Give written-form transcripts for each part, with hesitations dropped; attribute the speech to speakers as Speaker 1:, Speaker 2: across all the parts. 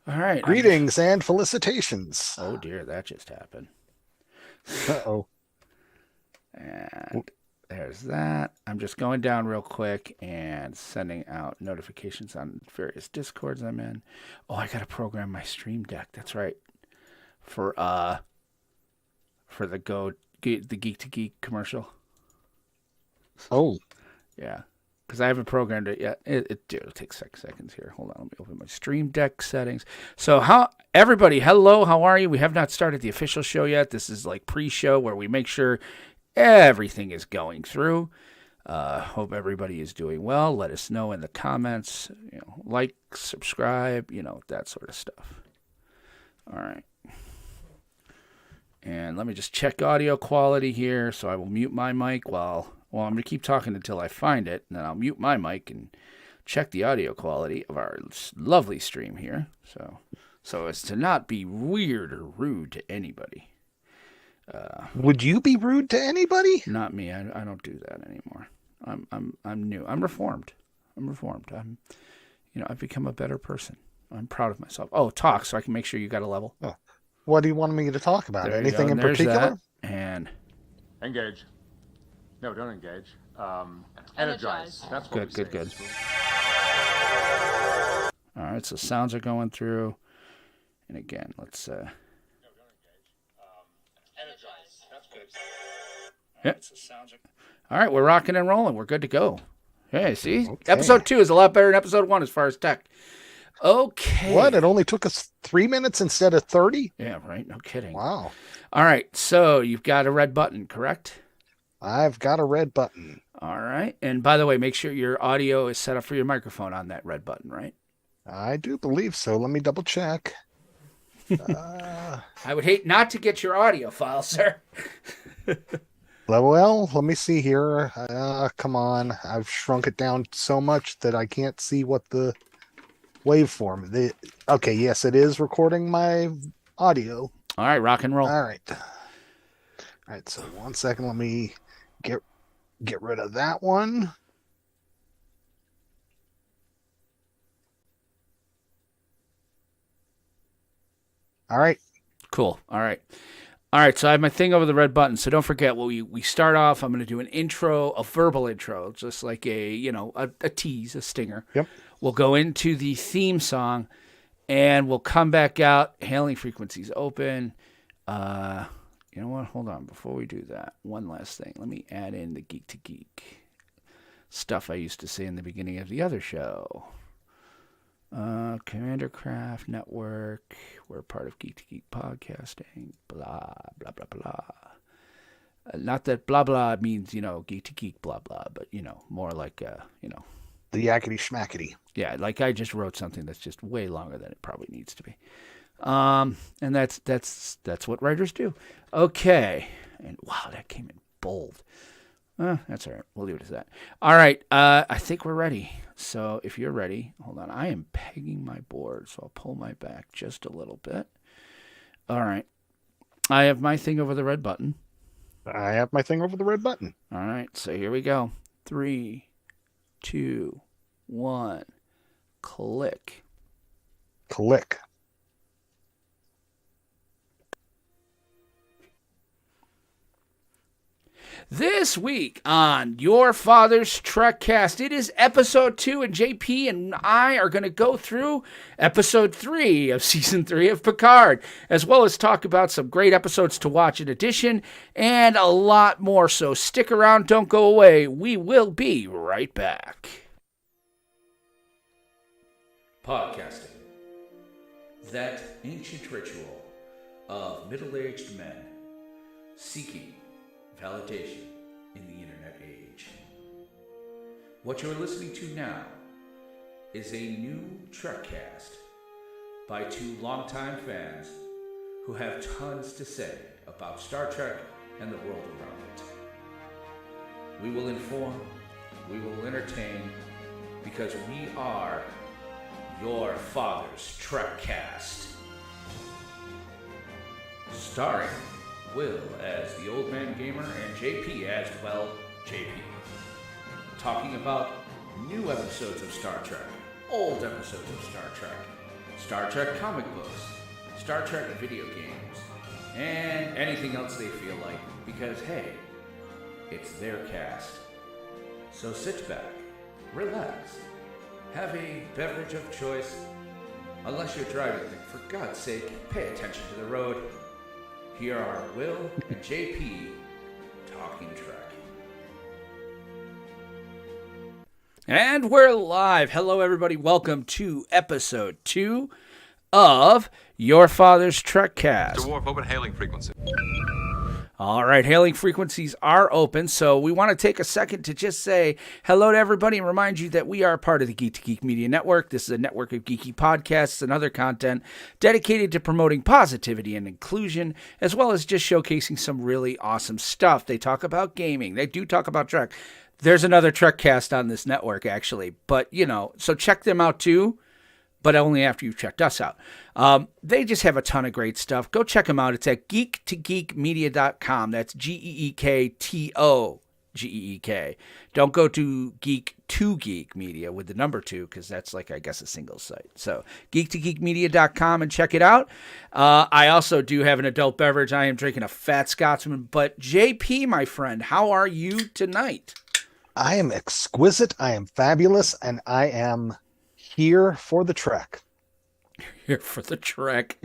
Speaker 1: All right.
Speaker 2: Greetings and felicitations.
Speaker 1: Oh dear, that just happened.
Speaker 2: Uh-oh.
Speaker 1: And there's that. I'm just going down real quick and sending out notifications on various discords I'm in. Oh, I gotta program my stream deck. That's right. For the Geek to Geek commercial.
Speaker 2: Oh,
Speaker 1: Yeah. Because I haven't programmed it yet. It'll take 6 seconds here. Hold on, let me open my stream deck settings. So everybody, hello, how are you? We have not started the official show yet. This is like pre-show where we make sure everything is going through. Hope everybody is doing well. Let us know in the comments. Like, subscribe, that sort of stuff. All right. And let me just check audio quality here. So I will mute my mic I'm going to keep talking until I find it. And then I'll mute my mic and check the audio quality of our lovely stream here. So as to not be weird or rude to anybody.
Speaker 2: would you be rude to anybody?
Speaker 1: Not me. I don't do that anymore. I'm new. I'm reformed. I've become a better person. I'm proud of myself. Oh, talk so I can make sure you got a level.
Speaker 2: Oh, what do you want me to talk about?
Speaker 1: There you
Speaker 2: Anything
Speaker 1: go.
Speaker 2: in
Speaker 1: There's
Speaker 2: particular?
Speaker 1: that. And
Speaker 3: Engage. No, don't engage. Energize. That's what we say.
Speaker 1: good. All right, so sounds are going through. And again, let's.
Speaker 3: No, don't engage. Energize. That's what we say.
Speaker 1: Yep. So sounds are. All right, we're rocking and rolling. We're good to go. Hey, see,
Speaker 2: Okay.
Speaker 1: episode 2 is a lot better than episode 1 as far as tech. Okay.
Speaker 2: What? It only took us 3 minutes instead of 30?
Speaker 1: Yeah, right. No kidding.
Speaker 2: Wow.
Speaker 1: All right, so you've got a red button, correct?
Speaker 2: I've got a red button.
Speaker 1: All right. And by the way, make sure your audio is set up for your microphone on that red button, right?
Speaker 2: I do believe so. Let me double check.
Speaker 1: I would hate not to get your audio file, sir.
Speaker 2: Well, let me see here. Come on. I've shrunk it down so much that I can't see what the waveform. Okay, yes, it is recording my audio.
Speaker 1: All right, rock and roll.
Speaker 2: All right. All right, so 1 second. Let me get rid of that one. All right.
Speaker 1: Cool. All right. All right, so I have my thing over the red button. So don't forget, we start off. I'm going to do an intro, a verbal intro, just like a tease, a stinger.
Speaker 2: Yep.
Speaker 1: We'll go into the theme song, and we'll come back out. Hailing frequencies open. You know what? Hold on. Before we do that, one last thing. Let me add in the Geek to Geek stuff I used to say in the beginning of the other show. Commander Craft Network. We're part of Geek to Geek Podcasting. Blah, blah, blah, blah. Not that blah, blah means, Geek to Geek, blah, blah, but, more like,
Speaker 2: The yakety schmackety.
Speaker 1: yeah, like I just wrote something that's just way longer than it probably needs to be. And that's what writers do. Okay. And wow, that came in bold. That's all right. We'll leave it as that. All right. I think we're ready. So if you're ready, hold on. I am pegging my board, so I'll pull my back just a little bit. All right. I have my thing over the red button.
Speaker 2: I have my thing over the red button.
Speaker 1: All right. So here we go. 3, 2, 1. Click.
Speaker 2: Click.
Speaker 1: This week on Your Father's Trekcast, it is episode 2, and JP and I are going to go through episode 3 of season 3 of Picard, as well as talk about some great episodes to watch in addition, and a lot more. So stick around, don't go away. We will be right back. Podcasting. That ancient ritual of middle-aged men seeking validation in the internet age. What you're listening to now is a new Trekcast by 2 longtime fans who have tons to say about Star Trek and the world around it. We will inform, we will entertain, because we are your father's Trekcast. Starring Will as the Old Man Gamer and JP as, well, JP. Talking about new episodes of Star Trek, old episodes of Star Trek, Star Trek comic books, Star Trek video games, and anything else they feel like, because hey, it's their cast. So sit back, relax, have a beverage of choice. Unless you're driving, then for God's sake, pay attention to the road. Here are Will and JP talking Trek. And we're live. Hello, everybody. Welcome to episode 2 of Your Father's Trekcast.
Speaker 4: Dwarf, open hailing frequency.
Speaker 1: All right, hailing frequencies are open, so we want to take a second to just say hello to everybody and remind you that we are part of the Geek to Geek Media Network. This is a network of geeky podcasts and other content dedicated to promoting positivity and inclusion, as well as just showcasing some really awesome stuff. They talk about gaming. They do talk about Trek. There's another Trekcast on this network, actually, but, so check them out, too. But only after you've checked us out. They just have a ton of great stuff. Go check them out. It's at geektogeekmedia.com. That's GeekToGeek. Don't go to Geek to Geek Media with the number 2, because that's like, I guess, a single site. So geektogeekmedia.com and check it out. I also do have an adult beverage. I am drinking a Fat Scotsman. But JP, my friend, how are you tonight?
Speaker 2: I am exquisite. I am fabulous. And I am here for the trek.
Speaker 1: Here for the trek.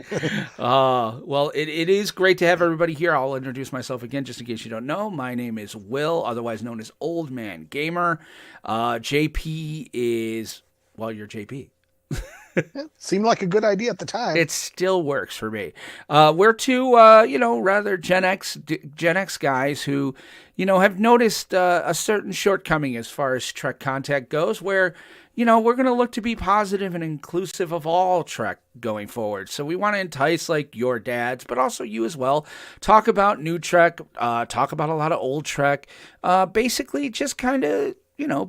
Speaker 1: Well, it is great to have everybody here. I'll introduce myself again, just in case you don't know. My name is Will, otherwise known as Old Man Gamer. JP is, well, you're JP.
Speaker 2: It seemed like a good idea at the time.
Speaker 1: It still works for me. We're two, rather Gen X guys who, have noticed a certain shortcoming as far as Trek contact goes, where we're going to look to be positive and inclusive of all Trek going forward. So we want to entice like your dads, but also you as well. Talk about new Trek, talk about a lot of old Trek. Basically just kind of,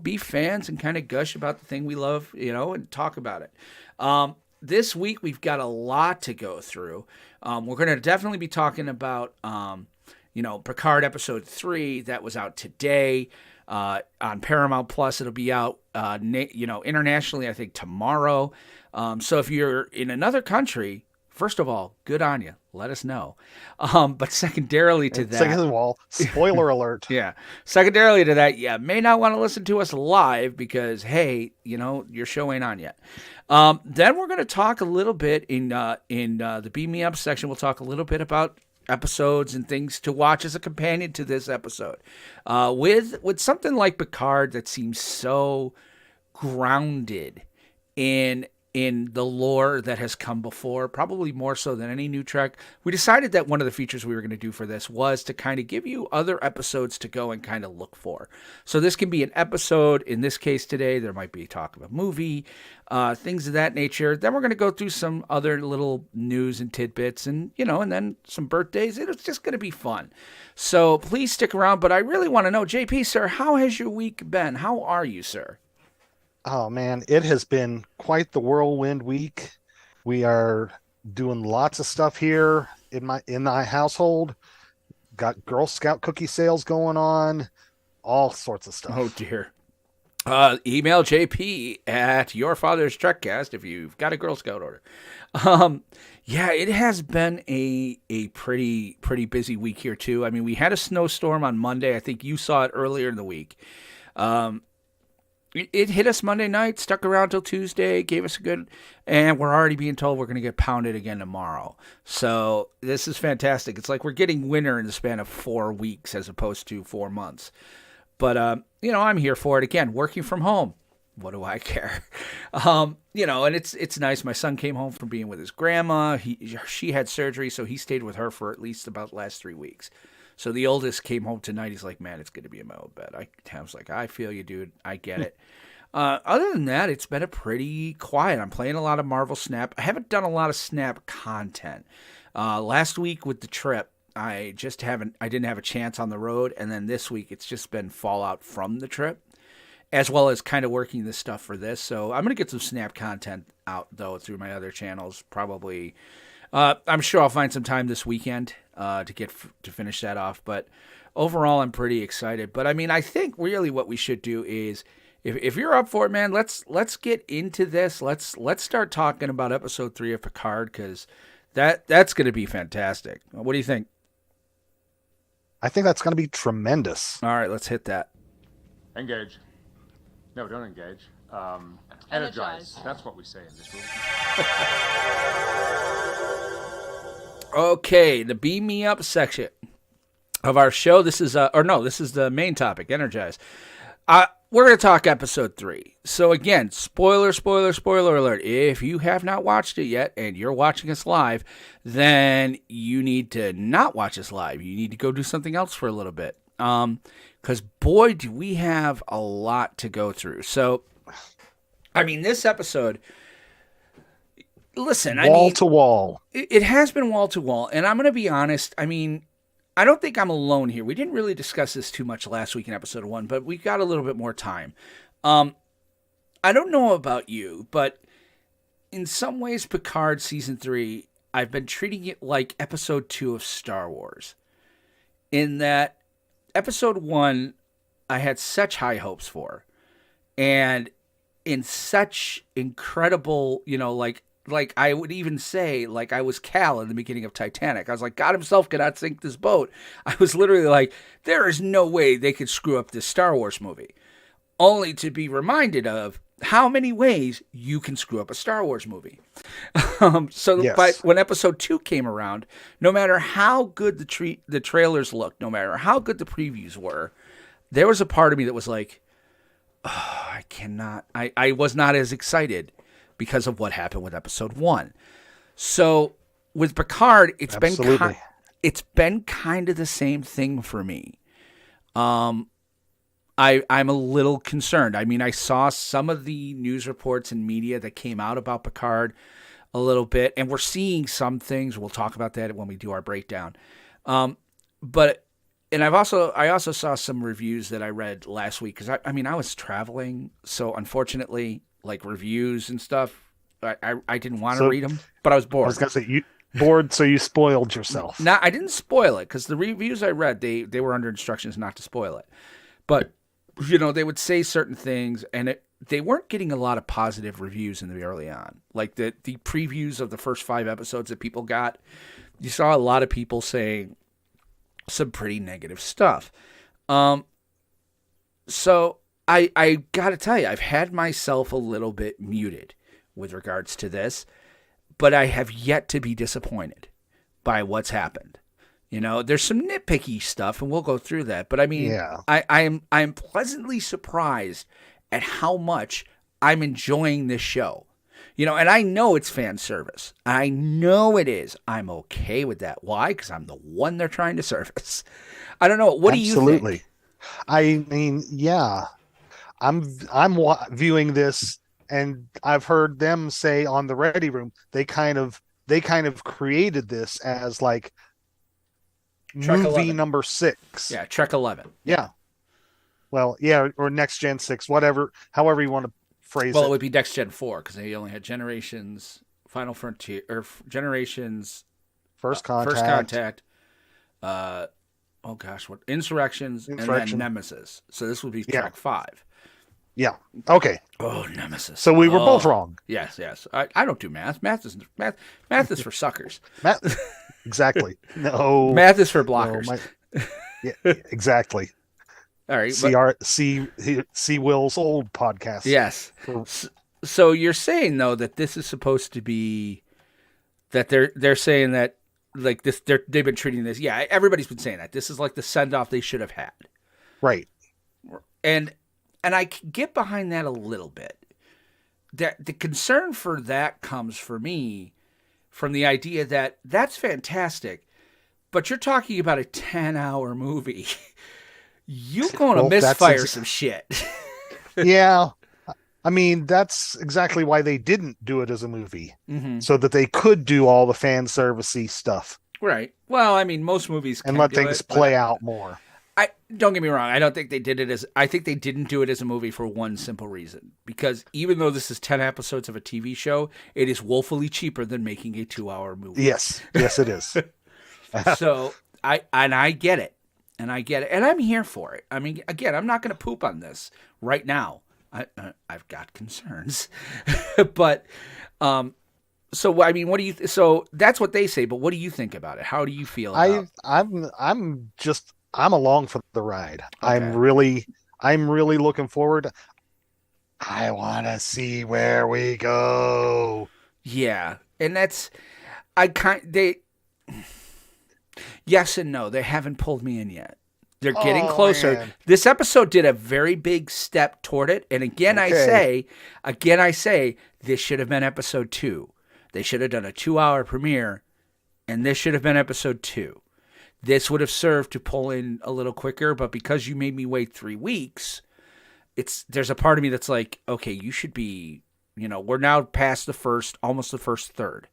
Speaker 1: be fans and kind of gush about the thing we love, and talk about it. This week we've got a lot to go through. We're going to definitely be talking about, Picard episode 3 that was out today. On Paramount Plus, it'll be out, internationally, I think tomorrow. So if you're in another country, first of all, good on you. Let us know. But secondarily to that,
Speaker 2: second of all, spoiler alert.
Speaker 1: Yeah. Secondarily to that, you may not want to listen to us live because, hey, your show ain't on yet. Then we're going to talk a little bit in the Beam Me Up section. We'll talk a little bit about episodes and things to watch as a companion to this episode, with something like Picard that seems so grounded in the lore that has come before, probably more so than any new Trek. We decided that one of the features we were going to do for this was to kind of give you other episodes to go and kind of look for. So this can be an episode. In this case today, there might be talk of a movie, things of that nature. Then we're going to go through some other little news and tidbits and, and then some birthdays. It's just going to be fun. So please stick around. But I really want to know, JP, sir, how has your week been? How are you, sir?
Speaker 2: Oh man, it has been quite the whirlwind week. We are doing lots of stuff here in my household. Got Girl Scout cookie sales going on, all sorts of stuff.
Speaker 1: Oh dear. Email JP at Your Father's Trekcast if you've got a Girl Scout order. Yeah, it has been a pretty busy week here too. I mean, we had a snowstorm on Monday. I think you saw it earlier in the week. It hit us Monday night, stuck around till Tuesday, gave us a good, and we're already being told we're going to get pounded again tomorrow. So this is fantastic. It's like we're getting winter in the span of 4 weeks as opposed to 4 months. But, I'm here for it. Again, working from home. What do I care? And it's nice. My son came home from being with his grandma. She had surgery, so he stayed with her for at least about the last 3 weeks. So the oldest came home tonight. He's like, man, it's good to be in my old bed. I was like, I feel you, dude. I get it. Other than that, it's been a pretty quiet. I'm playing a lot of Marvel Snap. I haven't done a lot of Snap content. Last week with the trip, I didn't have a chance on the road. And then this week, it's just been fallout from the trip, as well as kind of working this stuff for this. So I'm going to get some Snap content out, though, through my other channels, probably. I'm sure I'll find some time this weekend to finish that off. But overall, I'm pretty excited. But I mean, I think really what we should do is if you're up for it, man, let's get into this. Let's start talking about episode 3 of Picard, because that's going to be fantastic. What do you think?
Speaker 2: I think that's going to be tremendous.
Speaker 1: All right, let's hit that.
Speaker 3: Engage. No, don't engage. Energize. That's what we say in this room.
Speaker 1: Okay, the beam me up section of our show. This is this is the main topic, Energize. We're going to talk episode 3. So again, spoiler alert. If you have not watched it yet and you're watching us live, then you need to not watch us live. You need to go do something else for a little bit. Because boy, do we have a lot to go through. So, I mean, this episode, listen,
Speaker 2: Wall to wall.
Speaker 1: It has been wall to wall. And I'm going to be honest. I mean, I don't think I'm alone here. We didn't really discuss this too much last week in episode 1, but we got a little bit more time. I don't know about you, but in some ways, Picard season 3, I've been treating it like episode 2 of Star Wars. In that episode 1, I had such high hopes for, and in such incredible, like I would even say, like I was Cal in the beginning of Titanic. I was like, God himself cannot sink this boat. I was literally like, there is no way they could screw up this Star Wars movie. Only to be reminded of how many ways you can screw up a Star Wars movie. But when episode 2 came around, no matter how good the trailers looked, no matter how good the previews were, there was a part of me that was like, oh, I was not as excited because of what happened with episode 1. So with Picard, it's been kind of the same thing for me. I'm a little concerned. I mean, I saw some of the news reports and media that came out about Picard a little bit, and we're seeing some things. We'll talk about that when we do our breakdown. I also saw some reviews that I read last week, because I was traveling, so unfortunately, like reviews and stuff, I didn't want to read them, but I was bored.
Speaker 2: I was going to say, you bored, so you spoiled yourself.
Speaker 1: No, I didn't spoil it, because the reviews I read, they were under instructions not to spoil it. But, they would say certain things, and they weren't getting a lot of positive reviews in the early on. Like the previews of the first 5 episodes that people got, you saw a lot of people saying some pretty negative stuff. So I got to tell you, I've had myself a little bit muted with regards to this, but I have yet to be disappointed by what's happened. There's some nitpicky stuff, and we'll go through that. But I mean, yeah. I'm pleasantly surprised at how much I'm enjoying this show. And I know it's fan service. I know it is. I'm okay with that. Why? Because I'm the one they're trying to service. I don't know. What do you think?
Speaker 2: Absolutely. I mean, yeah. I'm viewing this, and I've heard them say on the Ready Room, they kind of created this as like
Speaker 1: Trek
Speaker 2: movie
Speaker 1: 11.
Speaker 2: number 6.
Speaker 1: Yeah, Trek 11.
Speaker 2: Yeah. Well, yeah, or Next Gen 6, however you want to phrase it.
Speaker 1: Well, it would be Next Gen 4, because they only had Generations, Final Frontier, or Generations,
Speaker 2: First Contact.
Speaker 1: Insurrections, and then Nemesis. So this would be Trek 5.
Speaker 2: Yeah. Okay.
Speaker 1: Oh, Nemesis.
Speaker 2: So we were both wrong.
Speaker 1: Yes. I don't do math. Math is for suckers.
Speaker 2: Exactly. No.
Speaker 1: Math is for blockers.
Speaker 2: No, yeah, exactly.
Speaker 1: All right.
Speaker 2: See Will's old podcast.
Speaker 1: Yes. So you're saying though that this is supposed to be that they're saying that like this they've been treating this. Yeah, everybody's been saying that this is like the send off they should have had.
Speaker 2: Right.
Speaker 1: And I can get behind that a little bit. The concern for that comes for me from the idea that that's fantastic, but you're talking about a 10-hour movie. You're going to misfire some shit.
Speaker 2: Yeah. I mean, that's exactly why they didn't do it as a movie, so that they could do all the fan servicey stuff.
Speaker 1: Right. Well, I mean, most movies
Speaker 2: and let things play out more.
Speaker 1: Don't get me wrong. I don't think they did it I think they didn't do it as a movie for one simple reason. Because even though this is 10 episodes of a TV show, it is woefully cheaper than making a 2-hour movie.
Speaker 2: Yes, it is.
Speaker 1: So I get it. And I'm here for it. I mean, again, I'm not going to poop on this right now. I've got concerns, but so I mean, what do you? So that's what they say, but what do you think about it? How do you feel about?
Speaker 2: I'm along for the ride.
Speaker 1: Okay.
Speaker 2: I'm really looking forward. I want to see where we go.
Speaker 1: Yeah, and that's they. Yes and no. They haven't pulled me in yet. They're getting closer.
Speaker 2: Man.
Speaker 1: This episode did a very big step toward it. And again,
Speaker 2: Okay.
Speaker 1: I say, this should have been episode 2. They should have done a 2-hour premiere, and this should have been episode 2. This would have served to pull in a little quicker, but because you made me wait 3 weeks, there's a part of me that's like, okay, you should be, we're now past almost the first third.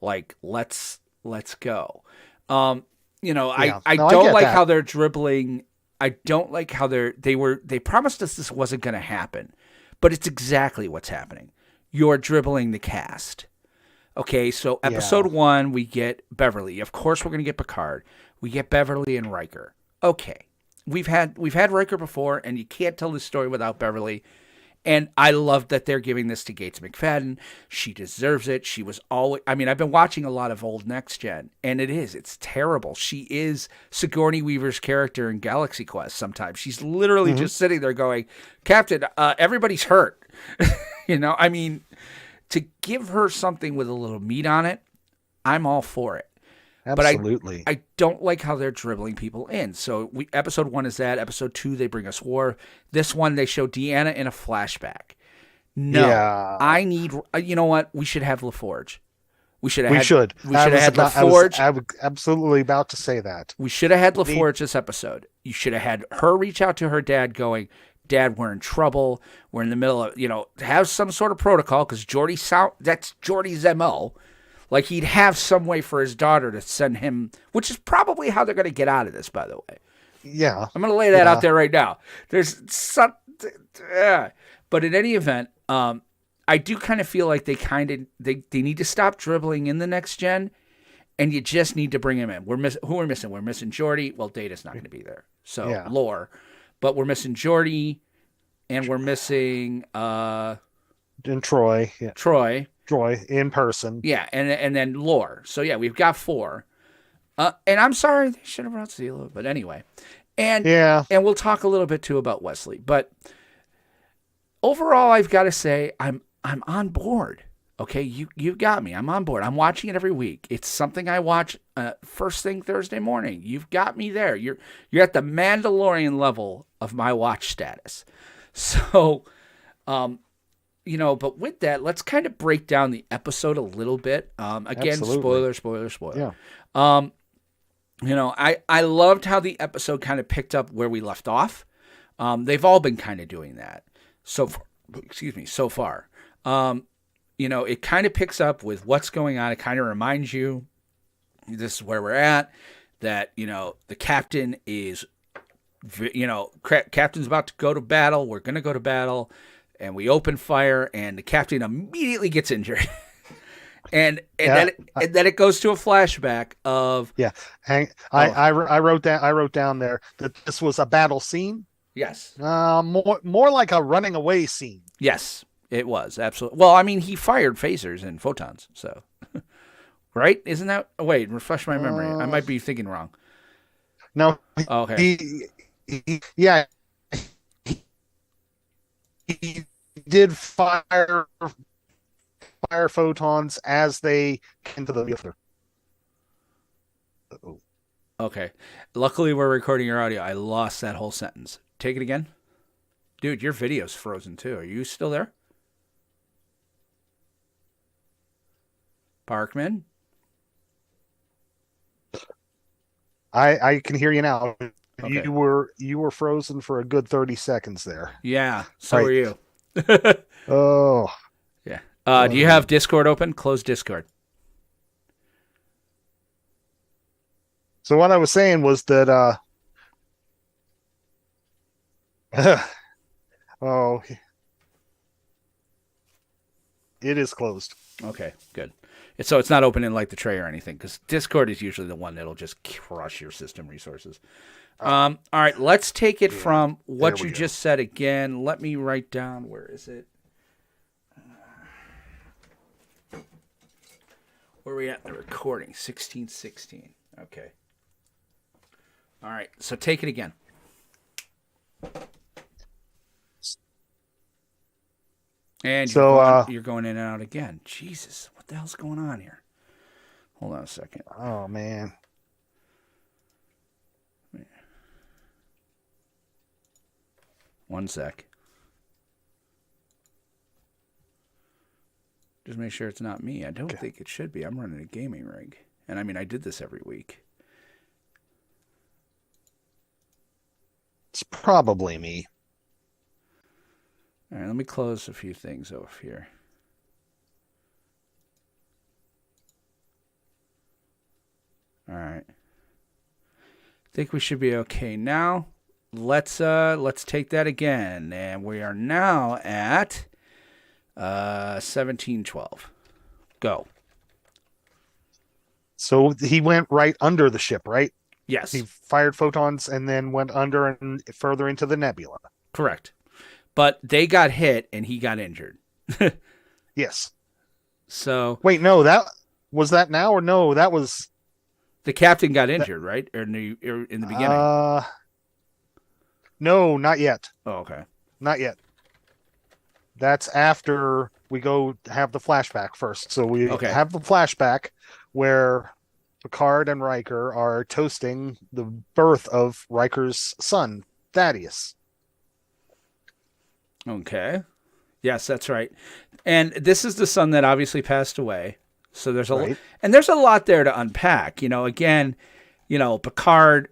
Speaker 1: Like, let's go. I don't like how they're dribbling. I don't like how they promised us this wasn't going to happen, but it's exactly what's happening. You're dribbling the cast. Okay, so episode 1, we get Beverly. Of course, we're going to get Picard. We get Beverly and Riker. Okay, we've had Riker before, and you can't tell this story without Beverly. And I love that they're giving this to Gates McFadden. She deserves it. She was always... I mean, I've been watching a lot of old Next Gen, and it's terrible. She is Sigourney Weaver's character in Galaxy Quest sometimes. She's literally just sitting there going, Captain, everybody's hurt. I mean, to give her something with a little meat on it, I'm all for it.
Speaker 2: Absolutely.
Speaker 1: But I don't like how they're dribbling people in. So episode 1 is that. Episode 2, they bring us War. This one, they show Deanna in a flashback. No, I need. You know what? We should have LaForge. We should have had LaForge.
Speaker 2: I was absolutely about to say that.
Speaker 1: We should have had LaForge this episode. You should have had her reach out to her dad, going, "Dad, we're in trouble. We're in the middle of have some sort of protocol because that's Geordi's MO." Like, he'd have some way for his daughter to send him, which is probably how they're going to get out of this, by the way.
Speaker 2: Yeah.
Speaker 1: I'm going to lay that out there right now. There's some... But in any event, I do kind of feel like they need to stop dribbling in the Next Gen, and you just need to bring him in. Who we're missing? We're missing Geordi. Well, Data's not going to be there. So, Lore. But we're missing Geordi, and we're missing...
Speaker 2: and Troy. Yeah.
Speaker 1: Troy
Speaker 2: in person.
Speaker 1: Yeah, and then Lore. So yeah, we've got 4. And I'm sorry they should have brought Zila, but anyway. And we'll talk a little bit too about Wesley. But overall, I've got to say I'm on board. Okay, you got me. I'm on board. I'm watching it every week. It's something I watch first thing Thursday morning. You've got me there. You're at the Mandalorian level of my watch status. So, but with that, let's kind of break down the episode a little bit. Again,
Speaker 2: Absolutely.
Speaker 1: spoiler.
Speaker 2: Yeah.
Speaker 1: I loved how the episode kind of picked up where we left off. They've all been kind of doing that so far. It kind of picks up with what's going on. It kind of reminds you this is where we're at, that, the captain is, captain's about to go to battle. We're going to go to battle. And we open fire, and the captain immediately gets injured. and then it goes to a flashback of
Speaker 2: I wrote down there that this was a battle scene.
Speaker 1: Yes.
Speaker 2: More like a running away scene.
Speaker 1: Yes, it was absolutely. Well, I mean, he fired phasers and photons, so right? Isn't that? Wait, refresh my memory. I might be thinking wrong.
Speaker 2: No.
Speaker 1: Okay.
Speaker 2: He did fire photons as they came to the field.
Speaker 1: Okay. Luckily, we're recording your audio. I lost that whole sentence. Take it again. Dude, your video's frozen too. Are you still there? Parkman?
Speaker 2: I can hear you now.
Speaker 1: Okay.
Speaker 2: You were frozen for a good 30 seconds there.
Speaker 1: Yeah, so are you.
Speaker 2: Oh.
Speaker 1: Yeah. Do you have Discord open? Close Discord.
Speaker 2: So what I was saying was that it is closed.
Speaker 1: Okay, good. So it's not open in like the tray or anything, because Discord is usually the one that'll just crush your system resources. All right, let's take it from what you just said again. Let me write down, where is it? Where are we at in the recording? 1616. Okay. All right, so take it again. And
Speaker 2: So
Speaker 1: you're going in and out again. Jesus, what the hell's going on here? Hold on a second.
Speaker 2: Oh man.
Speaker 1: One sec. Just make sure it's not me. I don't think it should be. I'm running a gaming rig. And I mean, I did this every week.
Speaker 2: It's probably me.
Speaker 1: All right, let me close a few things over here. All right. I think we should be okay now. Let's take that again, and we are now at 1712. Go.
Speaker 2: So he went right under the ship, right?
Speaker 1: Yes.
Speaker 2: He fired photons and then went under and further into the nebula.
Speaker 1: Correct. But they got hit and he got injured.
Speaker 2: Yes.
Speaker 1: So
Speaker 2: wait, no, that was that now or no? That was
Speaker 1: the captain got injured, right? Or in the beginning?
Speaker 2: No, not yet.
Speaker 1: Oh, okay.
Speaker 2: Not yet. That's after we go have the flashback first. So we have the flashback where Picard and Riker are toasting the birth of Riker's son, Thaddeus.
Speaker 1: Okay. Yes, that's right. And this is the son that obviously passed away. So there's there's a lot there to unpack. Again, Picard,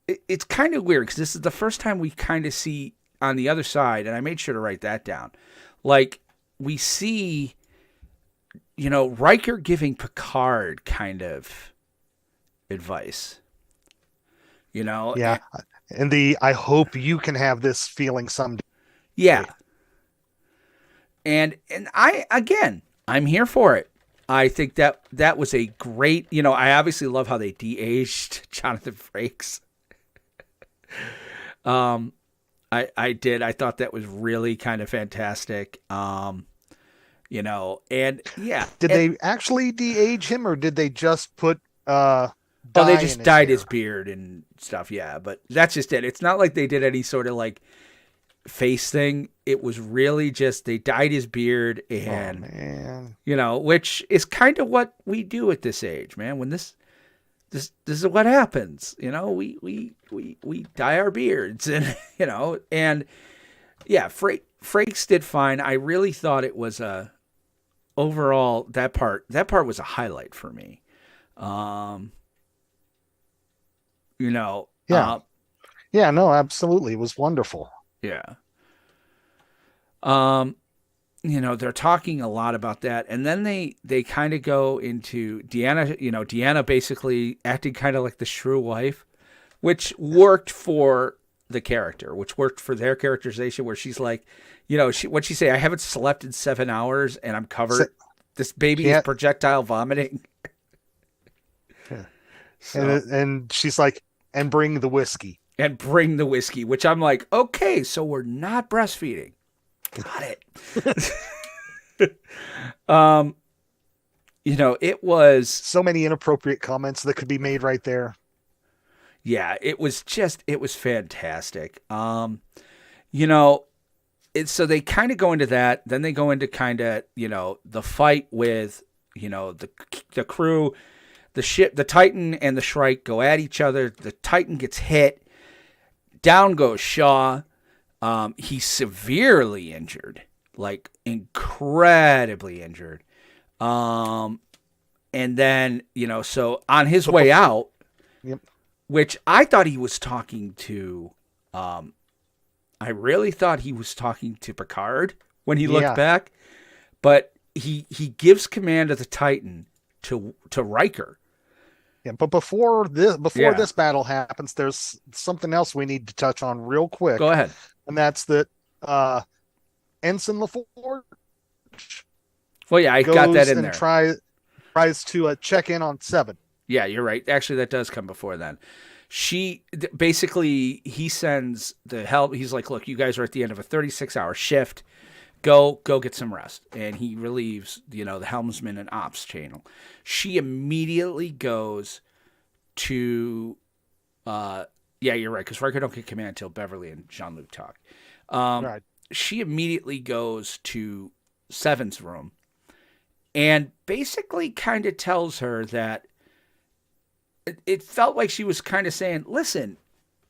Speaker 1: it's kind of weird because this is the first time we kind of see on the other side, and I made sure to write that down. Like, we see, Riker giving Picard kind of advice.
Speaker 2: Yeah. And I hope you can have this feeling someday.
Speaker 1: Yeah. And I'm here for it. I think that was a great, I obviously love how they de-aged Jonathan Frakes. I did. I thought that was really kind of fantastic. And yeah.
Speaker 2: Did they actually de-age him, or did they just put
Speaker 1: they just dyed his beard and stuff, yeah. But that's just it. It's not like they did any sort of like face thing. It was really just they dyed his beard, and which is kind of what we do at this age, man. When this is what happens, we dye our beards, and and yeah, Frakes did fine. I really thought it was overall that part was a highlight for me.
Speaker 2: Yeah, no, absolutely. It was wonderful.
Speaker 1: Yeah. They're talking a lot about that. And then they kind of go into Deanna basically acting kind of like the shrew wife, which worked for the character, which worked for their characterization, where she's like, what'd she say? I haven't slept in 7 hours and I'm covered. This baby is projectile vomiting.
Speaker 2: Yeah. So, and she's like, and bring the whiskey.
Speaker 1: And bring the whiskey, which I'm like, okay, so we're not breastfeeding. Got it. It was
Speaker 2: so many inappropriate comments that could be made right there.
Speaker 1: Yeah, it was fantastic. So they kind of go into that. Then they go into kind of, the fight with, the crew, the ship, the Titan and the Shrike go at each other. The Titan gets hit. Down goes Shaw. He's severely injured, like incredibly injured. And then, so on his way out, which I thought he was talking to, I really thought he was talking to Picard when he looked back, but he gives command of the Titan to Riker.
Speaker 2: Yeah, but before this battle happens, there's something else we need to touch on real quick.
Speaker 1: Go ahead.
Speaker 2: And that's that Ensign LaForge.
Speaker 1: Well, yeah, I got that in there.
Speaker 2: tries to check in on 7.
Speaker 1: Yeah, you're right. Actually, that does come before then. Basically, he sends the help. He's like, look, you guys are at the end of a 36-hour shift. Go get some rest. And he relieves, the helmsman and ops channel. She immediately goes to, yeah, you're right, because Riker don't get command until Beverly and Jean-Luc talk.
Speaker 2: Right.
Speaker 1: She immediately goes to Seven's room and basically kind of tells her that it felt like she was kind of saying, listen,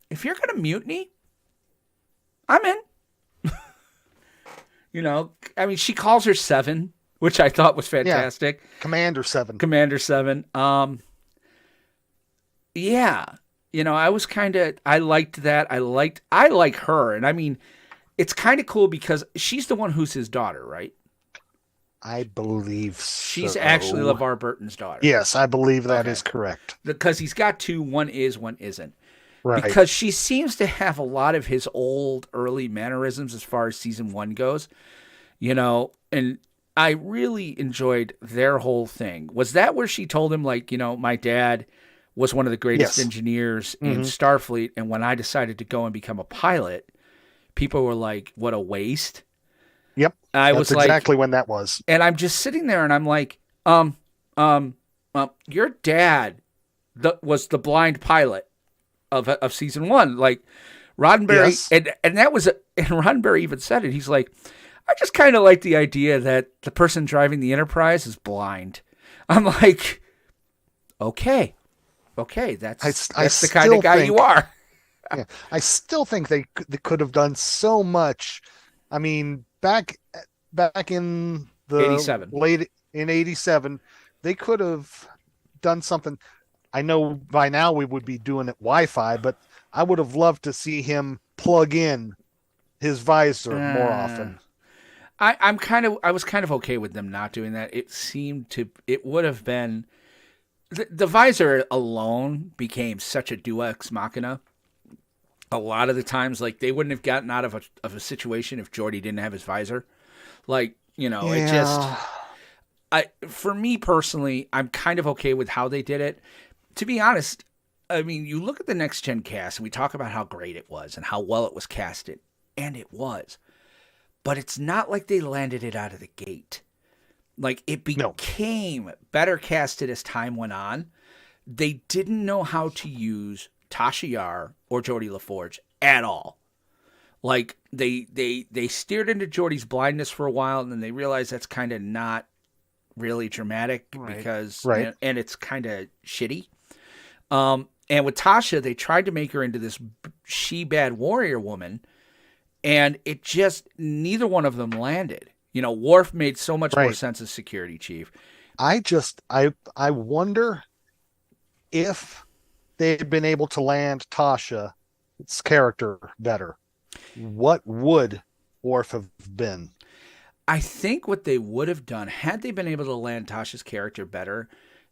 Speaker 1: if you're going to mutiny, I'm in. She calls her Seven, which I thought was fantastic.
Speaker 2: Yeah. Commander 7.
Speaker 1: Commander 7. Yeah. I liked that. I like her. And it's kind of cool because she's the one who's his daughter, right?
Speaker 2: I believe
Speaker 1: she's actually LeVar Burton's daughter.
Speaker 2: Yes, I believe that is correct.
Speaker 1: Because he's got 2, one is, one isn't.
Speaker 2: Right.
Speaker 1: Because she seems to have a lot of his old early mannerisms as far as season 1 goes. And I really enjoyed their whole thing. Was that where she told him, like, my dad was one of the greatest engineers in Starfleet, and when I decided to go and become a pilot, people were like, what a waste.
Speaker 2: Yep. That's exactly when that was.
Speaker 1: And I'm just sitting there and I'm like, your dad was the blind pilot of season 1. Like Roddenberry,
Speaker 2: yes.
Speaker 1: and that was, and Roddenberry even said it. He's like, I just kind of like the idea that the person driving the Enterprise is blind. I'm like, okay, that's the kind of guy you are.
Speaker 2: Yeah, I still think they could have done so much. Back in the
Speaker 1: 87.
Speaker 2: late in 87, they could have done something. I know by now we would be doing it Wi-Fi, but I would have loved to see him plug in his visor more often.
Speaker 1: I was kind of okay with them not doing that. It would have been the visor alone became such a deus ex machina. A lot of the times, like, they wouldn't have gotten out of a situation if Geordi didn't have his visor. Like, it just, for me personally, I'm kind of okay with how they did it. To be honest, you look at the Next Gen cast and we talk about how great it was and how well it was casted, and it was. But it's not like they landed it out of the gate. Like, it became better casted as time went on. They didn't know how to use Tasha Yar or Geordi LaForge at all. Like, they steered into Geordi's blindness for a while, and then they realized that's kind of not really dramatic because and it's kind of shitty. And with Tasha, they tried to make her into this she-bad warrior woman, and it just, neither one of them landed. Worf made so much more sense as security chief.
Speaker 2: I wonder if they had been able to land Tasha's character better, what would Worf have been?
Speaker 1: I think what they would have done, had they been able to land Tasha's character better,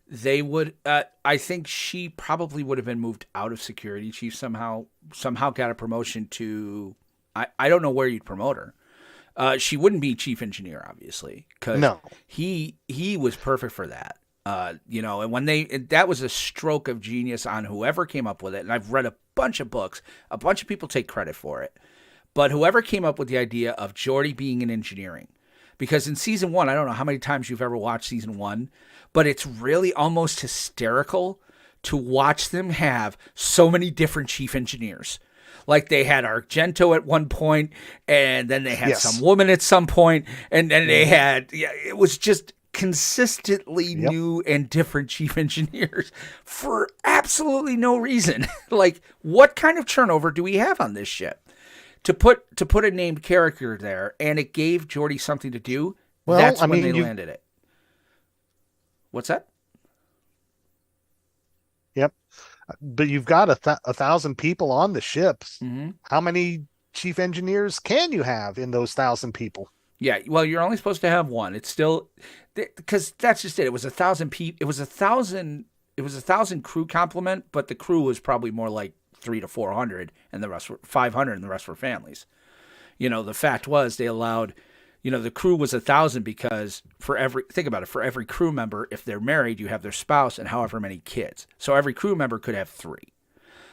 Speaker 1: they would, I think she probably would have been moved out of security chief somehow got a promotion to, I don't know where you'd promote her. She wouldn't be chief engineer, obviously, because he was perfect for that. And when that was a stroke of genius on whoever came up with it. And I've read a bunch of books, a bunch of people take credit for it, but whoever came up with the idea of Geordi being in engineering, because in season 1, I don't know how many times you've ever watched season 1, but it's really almost hysterical to watch them have so many different chief engineers. Like, they had Argento at one point, and then they had some woman at some point, and then they had, it was just consistently new and different chief engineers for absolutely no reason. Like, what kind of turnover do we have on this ship? To put a named character there, and it gave Geordi something to do. Well, that's when they landed it. What's that?
Speaker 2: Yep. But you've got 1,000 people on the ships.
Speaker 1: Mm-hmm.
Speaker 2: How many chief engineers can you have in those 1,000 people?
Speaker 1: Yeah, well, you're only supposed to have one. It's still, because that's just it. It was 1,000 people. It was 1,000 crew complement, but the crew was probably more like 300 to 400, and the rest were 500, and the rest were families. The fact was they allowed the crew was 1,000 because think about it, for every crew member, if they're married, you have their spouse and however many kids. So every crew member could have 3.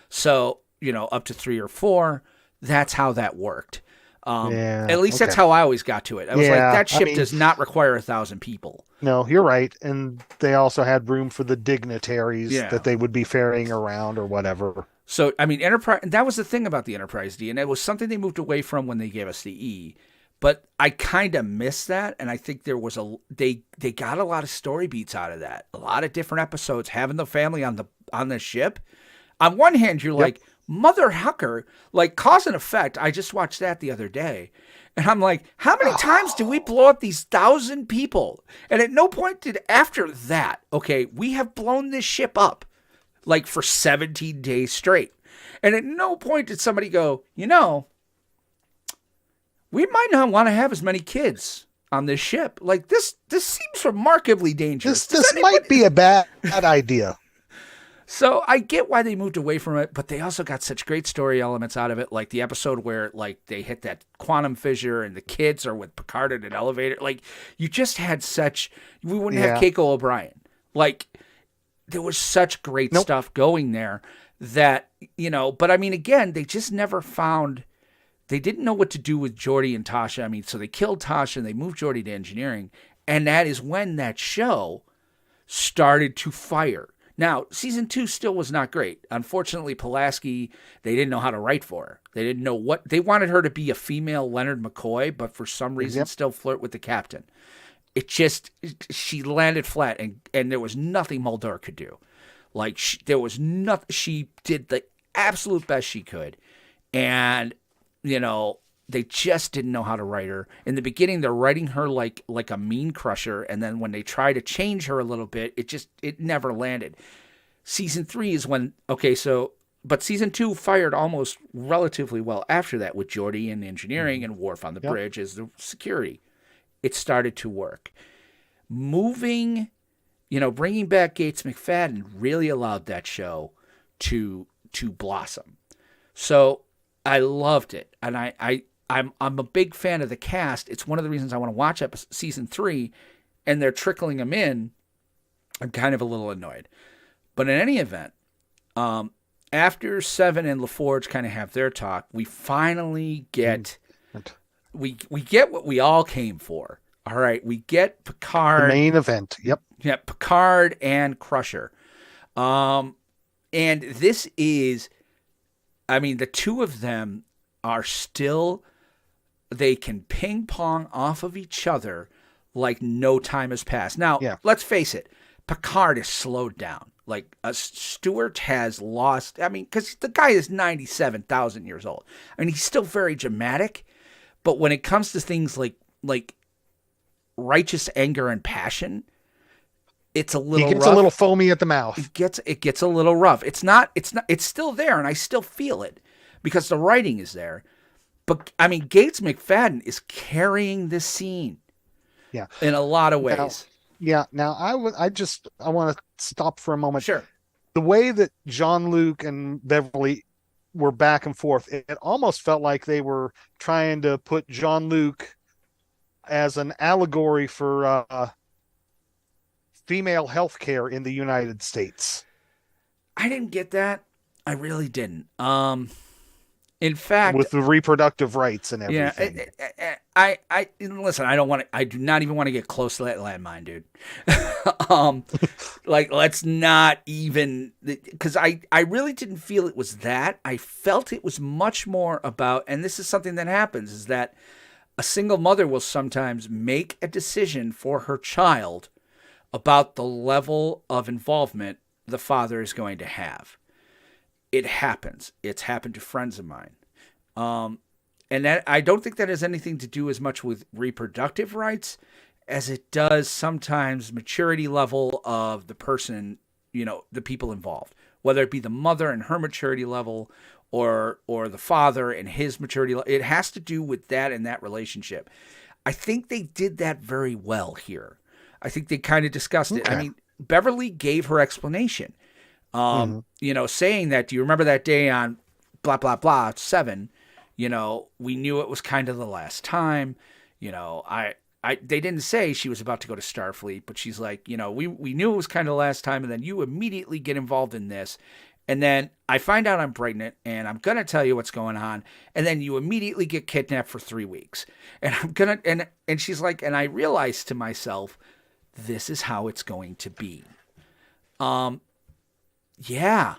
Speaker 1: So, up to 3 or 4, that's how that worked. At least that's how I always got to it. I was like, that ship does not require 1,000 people.
Speaker 2: No, you're right. And they also had room for the dignitaries that they would be ferrying around or whatever.
Speaker 1: So, Enterprise, that was the thing about the Enterprise D, and it was something they moved away from when they gave us the E. But I kind of missed that, and I think there was they got a lot of story beats out of that. A lot of different episodes, having the family on the ship. On one hand, you're like, Mother Hucker, like cause and effect. I just watched that the other day, and I'm like, how many times do we blow up these 1,000 people? And at no point did after that, okay, we have blown this ship up like for 17 days straight, and at no point did somebody go, we might not want to have as many kids on this ship. Like this seems remarkably dangerous.
Speaker 2: This might be a bad idea.
Speaker 1: So I get why they moved away from it, but they also got such great story elements out of it, like the episode where like they hit that quantum fissure and the kids are with Picard in an elevator. Like you just had we wouldn't have Keiko O'Brien. Like there was such great stuff going there that, but again, they just never found. They didn't know what to do with Geordi and Tasha. So they killed Tasha and they moved Geordi to engineering. And that is when that show started to fire. Now, season 2 still was not great. Unfortunately, Pulaski, they didn't know how to write for her. They didn't know they wanted her to be a female Leonard McCoy, but for some reason still flirt with the captain. She landed flat and there was nothing Mulder could do. Like there was nothing. She did the absolute best she could. And they just didn't know how to write her. In the beginning, they're writing her like a mean crusher, and then when they try to change her a little bit, it never landed. Season 3 is when but season 2 fired almost relatively well after that with Geordi in engineering and Worf on the bridge as the security. It started to work. Bringing back Gates McFadden really allowed that show to blossom. So I loved it, and I'm a big fan of the cast. It's one of the reasons I want to watch season 3, and they're trickling them in. I'm kind of a little annoyed, but in any event, after Seven and LaForge kind of have their talk, we finally get we get what we all came for. All right, we get Picard,
Speaker 2: the main event. Yep.
Speaker 1: Yeah, Picard and Crusher, and this is. The two of them are still, they can ping pong off of each other like no time has passed. Now, let's face it, Picard is slowed down. Like Stewart has lost, because the guy is 97,000 years old. He's still very dramatic, but when it comes to things like righteous anger and passion, it's a little rough. He gets
Speaker 2: a little foamy at the mouth.
Speaker 1: It gets a little rough. It's still there, and I still feel it because the writing is there. But Gates McFadden is carrying this scene. Yeah. In a lot of ways.
Speaker 2: Now I want to stop for a moment.
Speaker 1: Sure.
Speaker 2: The way that Jean-Luc and Beverly were back and forth, it almost felt like they were trying to put Jean-Luc as an allegory for female health care in the United States.
Speaker 1: I didn't get that. I really didn't. In fact,
Speaker 2: with the reproductive rights and everything.
Speaker 1: Yeah, I listen. I do not even want to get close to that landmine, dude. Let's not even, because I really didn't feel it was that. I felt it was much more about, and this is something that happens, is that a single mother will sometimes make a decision for her child about the level of involvement the father is going to have. It happens. It's happened to friends of mine. And that, I don't think that has anything to do as much with reproductive rights as it does sometimes maturity level of the person, the people involved, whether it be the mother and her maturity level or the father and his maturity level. It has to do with that and that relationship. I think they did that very well here. I think they kind of discussed it. Beverly gave her explanation, saying that, do you remember that day on blah, blah, blah, 7, we knew it was kind of the last time, They didn't say she was about to go to Starfleet, but she's like, we knew it was kind of the last time, and then you immediately get involved in this. And then I find out I'm pregnant, and I'm going to tell you what's going on. And then you immediately get kidnapped for 3 weeks. And and she's like, and I realized to myself, this is how it's going to be. Yeah.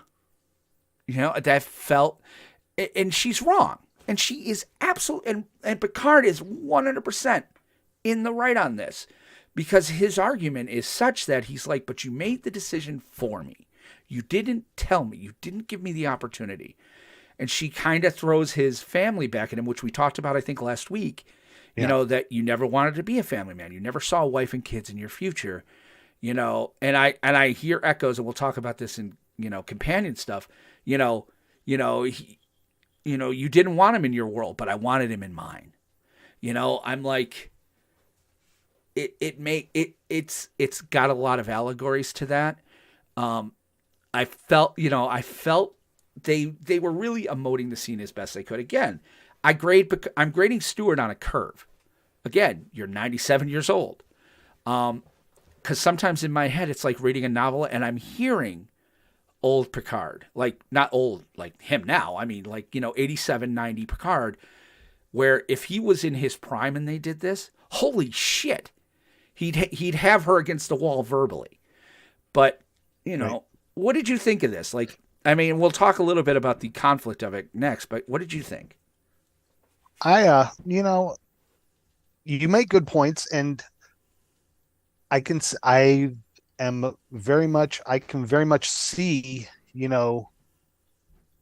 Speaker 1: That felt, and she's wrong. And she is absolutely, and Picard is 100% in the right on this, because his argument is such that he's like, but you made the decision for me. You didn't tell me. You didn't give me the opportunity. And she kind of throws his family back at him, which we talked about, I think, last week.
Speaker 2: Yeah.
Speaker 1: That you never wanted to be a family man. You never saw a wife and kids in your future. And I hear echoes, and we'll talk about this in, companion stuff. You didn't want him in your world, but I wanted him in mine. I'm like, it's got a lot of allegories to that. I felt they were really emoting the scene as best they could. Again, I'm grading Stewart on a curve. Again, you're 97 years old. Because sometimes in my head, it's like reading a novel and I'm hearing old Picard, like not old like him now. I mean, like, 87, 90 Picard, where if he was in his prime and they did this, holy shit, he'd have her against the wall verbally. But,
Speaker 2: Right.
Speaker 1: What did you think of this? Like, I mean, we'll talk a little bit about the conflict of it next, but what did you think?
Speaker 2: You make good points, and I can very much see,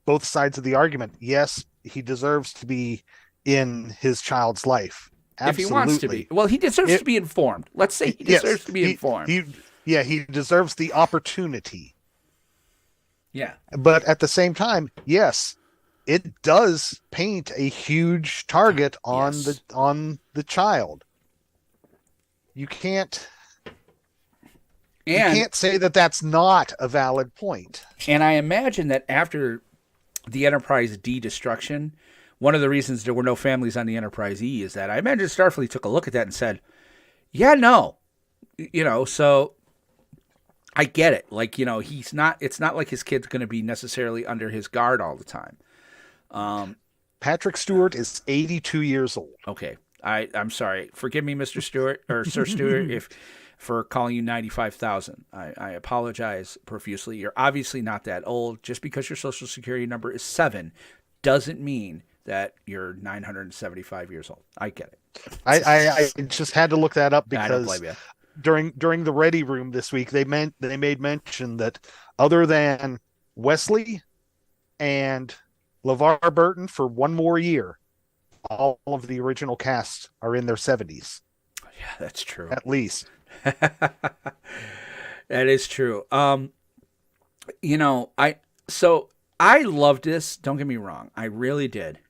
Speaker 2: both sides of the argument. Yes, he deserves to be in his child's life. Absolutely.
Speaker 1: If he wants to be. Well, he deserves to be informed. Let's say he deserves to be informed.
Speaker 2: He deserves the opportunity.
Speaker 1: Yeah.
Speaker 2: But at the same time, yes, it does paint a huge target on the child. You can't say that that's not a valid point.
Speaker 1: And I imagine that after the Enterprise D destruction, one of the reasons there were no families on the Enterprise E is that I imagine Starfleet took a look at that and said, yeah, no. So I get it. Like, it's not like his kid's going to be necessarily under his guard all the time.
Speaker 2: Patrick Stewart is 82 years old.
Speaker 1: Okay. I'm sorry. Forgive me, Mr. Stewart or Sir Stewart, for calling you 95,000. I apologize profusely. You're obviously not that old. Just because your social security number is 7 doesn't mean that you're 975 years old. I get it.
Speaker 2: I just had to look that up
Speaker 1: I don't
Speaker 2: because
Speaker 1: blame you.
Speaker 2: during the Ready Room this week, they made mention that other than Wesley and LeVar Burton for one more year, all of the original cast are in their 70s.
Speaker 1: Yeah, that's true.
Speaker 2: At least.
Speaker 1: That is true. I loved this. Don't get me wrong. I really did.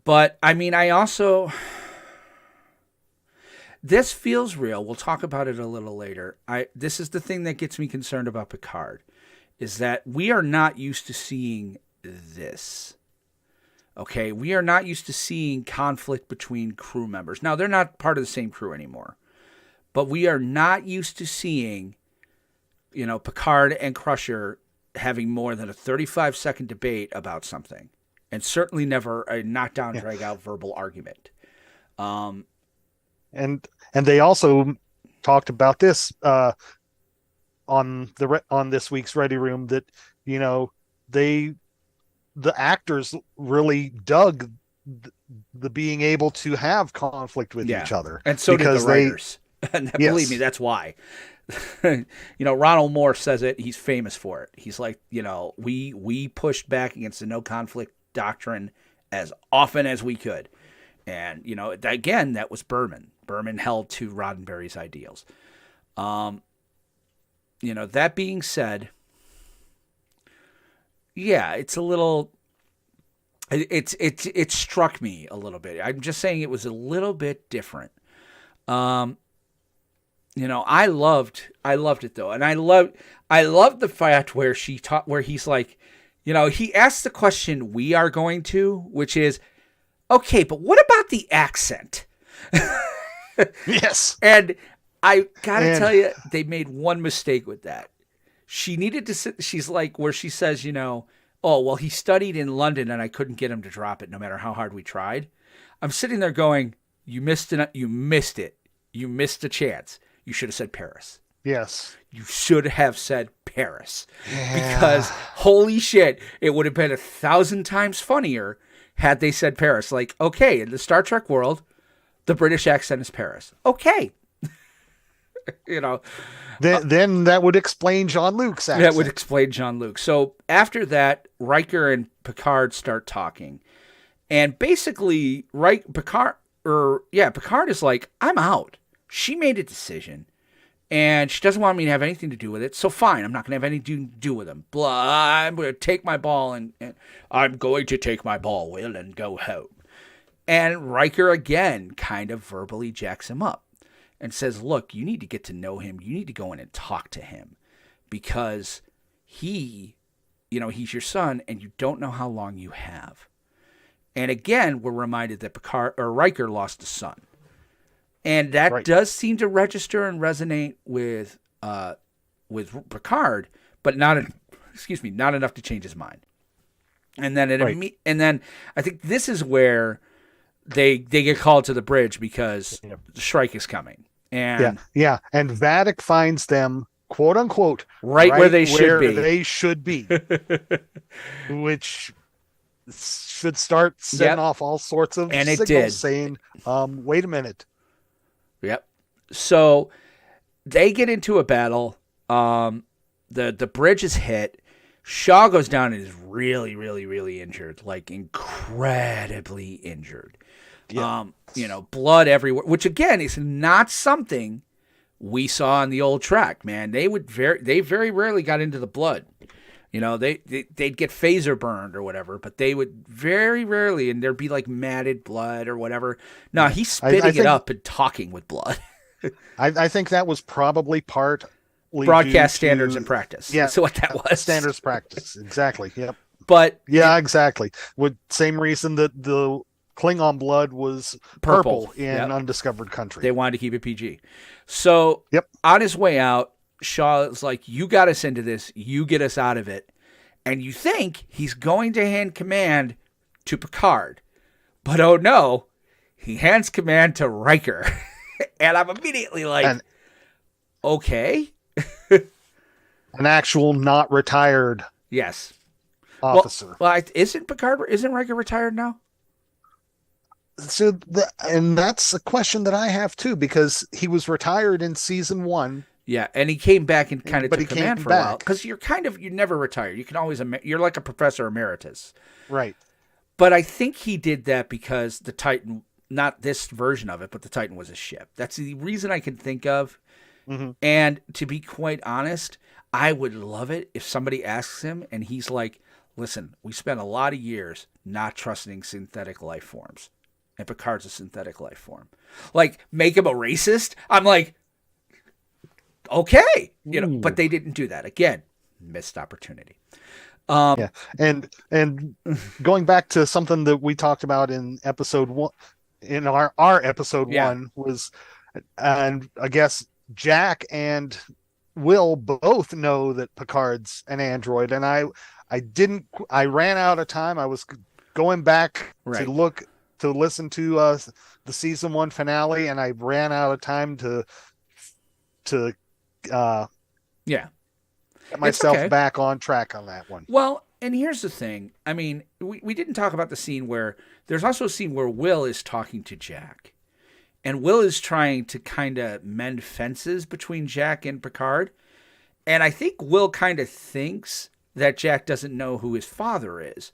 Speaker 1: But I mean, this feels real. We'll talk about it a little later. This is the thing that gets me concerned about Picard, is that we are not used to seeing this. Okay, we are not used to seeing conflict between crew members. Now, they're not part of the same crew anymore, but we are not used to seeing, Picard and Crusher having more than a 35-second debate about something, and certainly never a knockdown, drag-out verbal argument.
Speaker 2: And they also talked about this on this week's Ready Room, that the actors really dug the being able to have conflict with each other,
Speaker 1: and so did the writers. And believe me, that's why. Ronald Moore says it. He's famous for it. He's like, we pushed back against the no conflict doctrine as often as we could. And, again, that was Berman. Berman held to Roddenberry's ideals. That being said, yeah, it's a little, it struck me a little bit. I'm just saying it was a little bit different. I loved it though. And I loved the fact where where he's like, he asked the question we are going to, which is, okay, but what about the accent?
Speaker 2: Yes.
Speaker 1: And I gotta
Speaker 2: And-
Speaker 1: tell you, they made one mistake with that. She needed to sit, she's like, where she says, oh, well, he studied in London and I couldn't get him to drop it no matter how hard we tried. I'm sitting there going, you missed it. You missed it. You missed a chance. You should have said Paris.
Speaker 2: Yes.
Speaker 1: You should have said Paris. Because holy shit, it would have been 1,000 times funnier had they said Paris. Like, okay, in the Star Trek world, the British accent is Paris. Okay.
Speaker 2: Then that would explain Jean-Luc's accent.
Speaker 1: That would explain Jean-Luc. So after that, Riker and Picard start talking. And basically, Picard is like, I'm out. She made a decision. And she doesn't want me to have anything to do with it. So fine, I'm not going to have anything to do with him. Blah, I'm going to take my ball and I'm going to take my ball, Will, and go home. And Riker again kind of verbally jacks him up and says, look, you need to get to know him. You need to go in and talk to him because he's your son and you don't know how long you have. And again, we're reminded that Riker lost a son. And that does seem to register and resonate with Picard, but not enough to change his mind. And then and then I think this is where they get called to the bridge because the strike is coming. And
Speaker 2: and Vadic finds them, quote unquote,
Speaker 1: right where they should be,
Speaker 2: which should start setting off all sorts of signals saying, wait a minute.
Speaker 1: Yep. So they get into a battle. The bridge is hit. Shaw goes down and is really, really, really injured, like incredibly injured. Yep. Blood everywhere, which again is not something we saw in the old Trek, man. They very rarely got into the blood. They'd get phaser burned or whatever, but they would very rarely, and there'd be like matted blood or whatever. No, he's spitting it up and talking with blood.
Speaker 2: I think that was probably part
Speaker 1: broadcast standards and practice.
Speaker 2: Yeah,
Speaker 1: so what that was
Speaker 2: standards practice exactly. Yep.
Speaker 1: But
Speaker 2: exactly. With same reason that the Klingon blood was purple in Undiscovered Country.
Speaker 1: They wanted to keep it PG. So on his way out, Shaw is like, you got us into this. You get us out of it. And you think he's going to hand command to Picard. But oh no, he hands command to Riker. And I'm immediately like, okay.
Speaker 2: An actual not retired officer.
Speaker 1: Well, isn't Riker retired now?
Speaker 2: So that's a question that I have too, because he was retired in season 1.
Speaker 1: Yeah, and he came back and kind of took command for a while. Because you're never retired. You can always, you're like a professor emeritus.
Speaker 2: Right.
Speaker 1: But I think he did that because the Titan, not this version of it, but the Titan was a ship. That's the reason I can think of. Mm-hmm. And to be quite honest, I would love it if somebody asks him and he's like, listen, we spent a lot of years not trusting synthetic life forms. And Picard's a synthetic life form. Like, make him a racist? I'm like, okay, but they didn't do that. Again, missed opportunity.
Speaker 2: And going back to something that we talked about in episode 1, in our episode 1 was, and I guess Jack and Will both know that Picard's an android, and I ran out of time. I was going back to listen to the season 1 finale, and I ran out of time to get myself back on track on that one.
Speaker 1: Well, and here's the thing. I mean, we didn't talk about the scene where there's also a scene where Will is talking to Jack. And Will is trying to kind of mend fences between Jack and Picard. And I think Will kind of thinks that Jack doesn't know who his father is.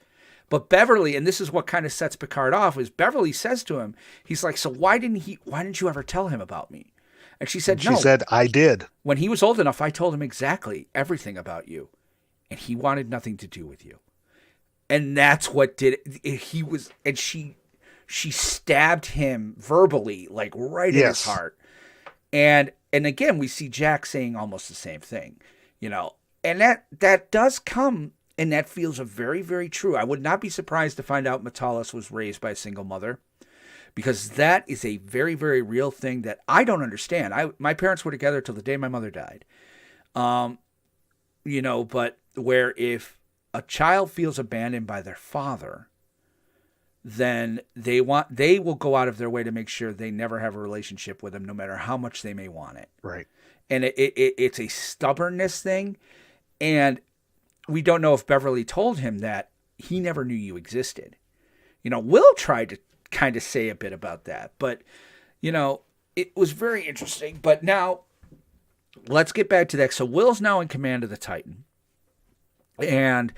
Speaker 1: But Beverly, and this is what kind of sets Picard off, is Beverly says to him, he's like, so why didn't you ever tell him about me? And she said, no.
Speaker 2: She said, I did.
Speaker 1: When he was old enough, I told him exactly everything about you. And he wanted nothing to do with you. And that's what did it. He was, and she stabbed him verbally, like right in his heart. And again, we see Jack saying almost the same thing, and that does come, and that feels very, very true. I would not be surprised to find out Matalas was raised by a single mother, because that is a very, very real thing that I don't understand. My parents were together till the day my mother died. But where if a child feels abandoned by their father, then they will go out of their way to make sure they never have a relationship with him, no matter how much they may want it.
Speaker 2: Right.
Speaker 1: And it's a stubbornness thing. And we don't know if Beverly told him that he never knew you existed. Will tried to kind of say a bit about that, but it was very interesting. But now let's get back to that. So Will's now in command of the Titan, and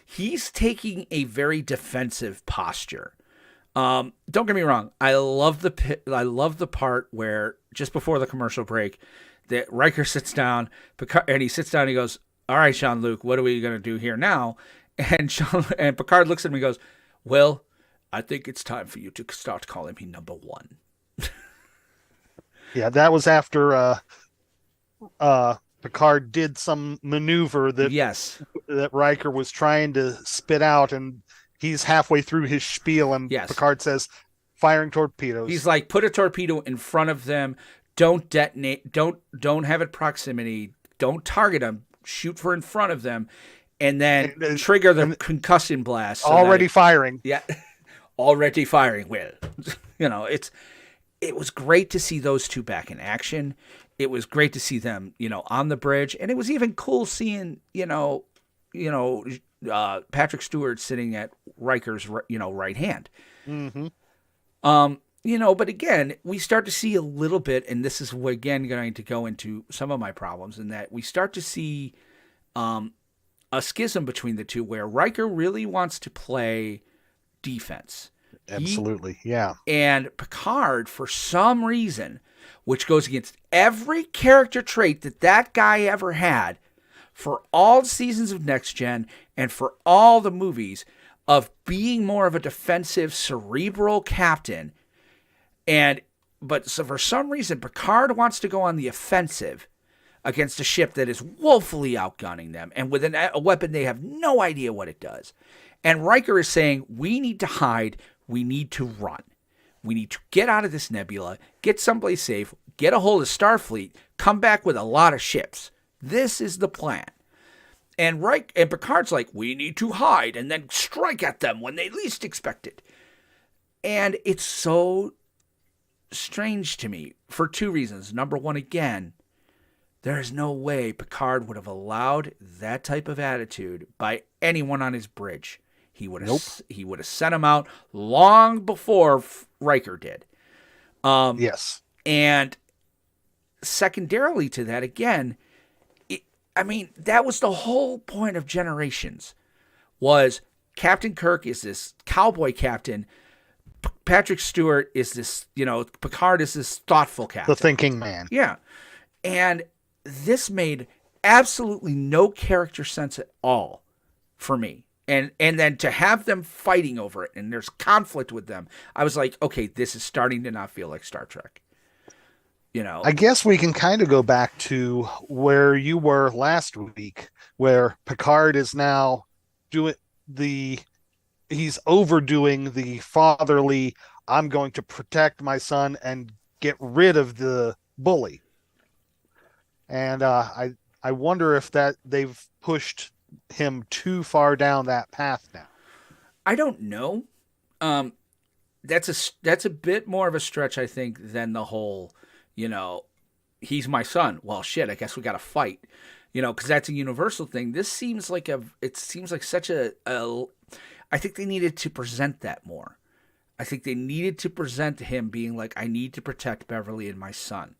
Speaker 1: he's taking a very defensive posture. Don't get me wrong. I love the part where just before the commercial break, that Riker sits down, and he sits down and he goes, "All right, Jean-Luc, what are we going to do here now?" And Picard looks at him and goes, "Well, I think it's time for you to start calling me number one."
Speaker 2: Yeah, that was after Picard did some maneuver that Riker was trying to spit out, and he's halfway through his spiel, and Picard says, "Firing torpedoes."
Speaker 1: He's like, "Put a torpedo in front of them. Don't detonate. Don't have it proximity. Don't target them. Shoot for in front of them, and then trigger the concussion blast."
Speaker 2: Already firing.
Speaker 1: Yeah, already firing. Will. It was great to see those two back in action. It was great to see them, on the bridge, and it was even cool seeing, Patrick Stewart sitting at Riker's, right hand.
Speaker 2: Mm-hmm.
Speaker 1: But again, we start to see a little bit, and this is again going to go into some of my problems, in that we start to see a schism between the two, where Riker really wants to play defense.
Speaker 2: Absolutely, yeah.
Speaker 1: And Picard, for some reason, which goes against every character trait that guy ever had for all seasons of Next Gen and for all the movies, of being more of a defensive, cerebral captain. But for some reason, Picard wants to go on the offensive against a ship that is woefully outgunning them, and with a weapon they have no idea what it does. And Riker is saying, we need to hide, we need to run. We need to get out of this nebula, get someplace safe, get a hold of Starfleet, come back with a lot of ships. This is the plan. And Picard's like, we need to hide and then strike at them when they least expect it. And it's so strange to me for two reasons. Number one, again, there is no way Picard would have allowed that type of attitude by anyone on his bridge. He would have sent him out long before Riker did.
Speaker 2: Yes.
Speaker 1: And secondarily to that, again, that was the whole point of Generations, was Captain Kirk is this cowboy captain. Patrick Stewart is this, Picard is this thoughtful captain.
Speaker 2: The thinking man.
Speaker 1: Yeah. And this made absolutely no character sense at all for me. And then to have them fighting over it, and there's conflict with them, I was like, okay, this is starting to not feel like Star Trek.
Speaker 2: I guess we can kind of go back to where you were last week, where Picard is now he's overdoing the fatherly, I'm going to protect my son and get rid of the bully. And I wonder if that they've pushed him too far down that path now.
Speaker 1: I don't know. That's a bit more of a stretch, I think, than the whole, he's my son. Well, shit, I guess we got to fight, because that's a universal thing. This seems like such a I think they needed to present that more. I think they needed to present him being like, I need to protect Beverly and my son.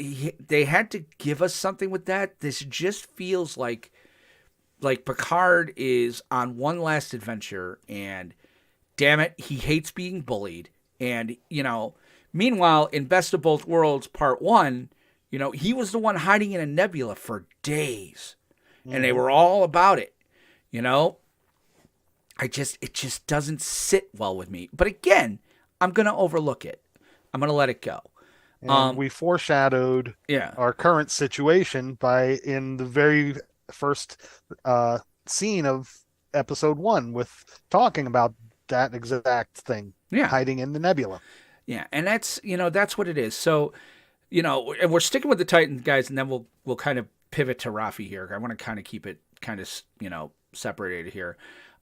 Speaker 1: They had to give us something with that. This just feels like Picard is on one last adventure, and damn it, he hates being bullied. And, meanwhile, in Best of Both Worlds Part 1, he was the one hiding in a nebula for days. And they were all about it. It just doesn't sit well with me. But again, I'm going to overlook it. I'm going to let it go.
Speaker 2: And we foreshadowed our current situation in the very first scene of episode 1 with talking about that exact thing.
Speaker 4: Yeah.
Speaker 2: hiding in the nebula.
Speaker 4: Yeah, and that's that's what it is. So, and we're sticking with the Titans guys, and then we'll kind of pivot to Rafi here. I want to kind of keep it kind of separated here.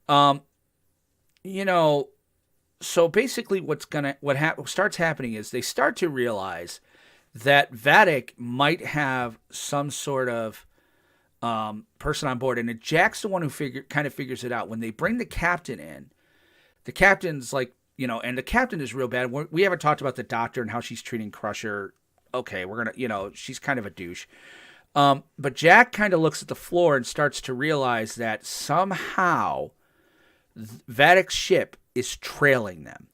Speaker 4: So basically, what starts happening is they start to realize that Vadic might have some sort of person on board, and Jack's the one who figures it out. When they bring the captain in, the captain's like, and the captain is real bad. We haven't talked about the doctor and how she's treating Crusher. Okay, we're gonna, she's kind of a douche. But Jack kind of looks at the floor and starts to realize that somehow Vadic's ship is trailing them.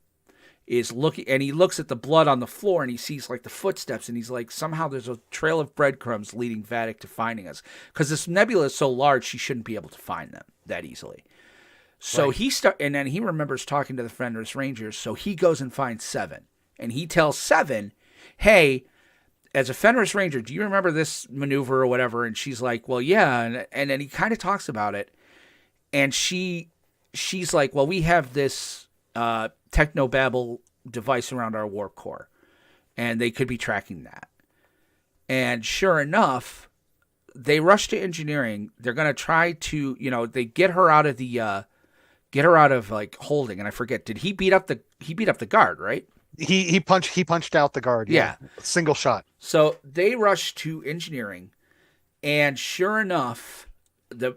Speaker 4: Is looking, and he looks at the blood on the floor and he sees like the footsteps, and he's like, somehow there's a trail of breadcrumbs leading Vadic to finding us, because this nebula is so large she shouldn't be able to find them that easily. So right. And then he remembers talking to the Fenris Rangers, so he goes and finds Seven, and he tells Seven, "Hey, as a Fenris Ranger, do you remember this maneuver or whatever?" And she's like, "Well, yeah," and then he kind of talks about it, and she's like, "Well, we have this technobabble device around our warp core, and they could be tracking that." And sure enough, they rush to engineering. They're going to try to, they get her out of like holding. And I forget, did he beat up the guard, right?
Speaker 2: He punched out the guard. Yeah. Single shot.
Speaker 4: So they rush to engineering, and sure enough,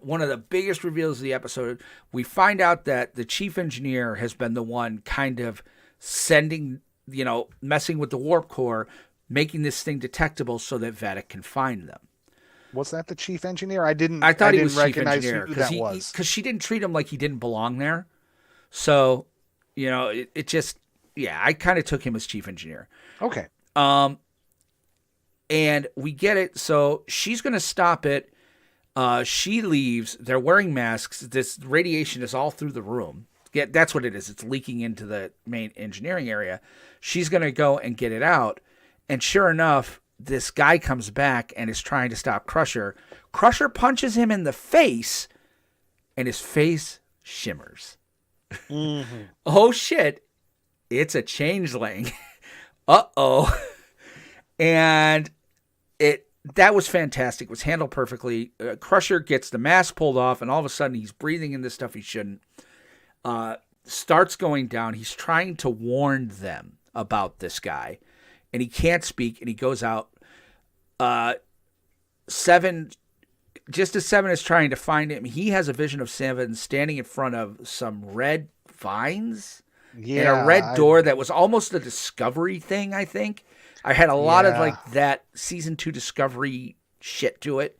Speaker 4: one of the biggest reveals of the episode, we find out that the chief engineer has been the one kind of sending, messing with the warp core, making this thing detectable so that Vadic can find them.
Speaker 2: Was that the chief engineer?
Speaker 4: I thought he was chief engineer because she didn't treat him like he didn't belong there. So, it just, I kind of took him as chief engineer.
Speaker 2: Okay.
Speaker 4: And we get it. So she's going to stop it. She leaves. They're wearing masks. This radiation is all through the room. Yeah, that's what it is. It's leaking into the main engineering area. She's going to go and get it out. And sure enough, this guy comes back and is trying to stop Crusher. Crusher punches him in the face, and his face shimmers. Mm-hmm. Oh, shit. It's a changeling. Uh-oh. And that was fantastic. It was handled perfectly. Crusher gets the mask pulled off, and all of a sudden he's breathing in this stuff he shouldn't. Starts going down. He's trying to warn them about this guy, and he can't speak, and he goes out. Seven, just as Seven is trying to find him, he has a vision of Seven standing in front of some red vines and a red door that was almost a Discovery thing, I think. I had a lot of like that season 2 Discovery shit to it.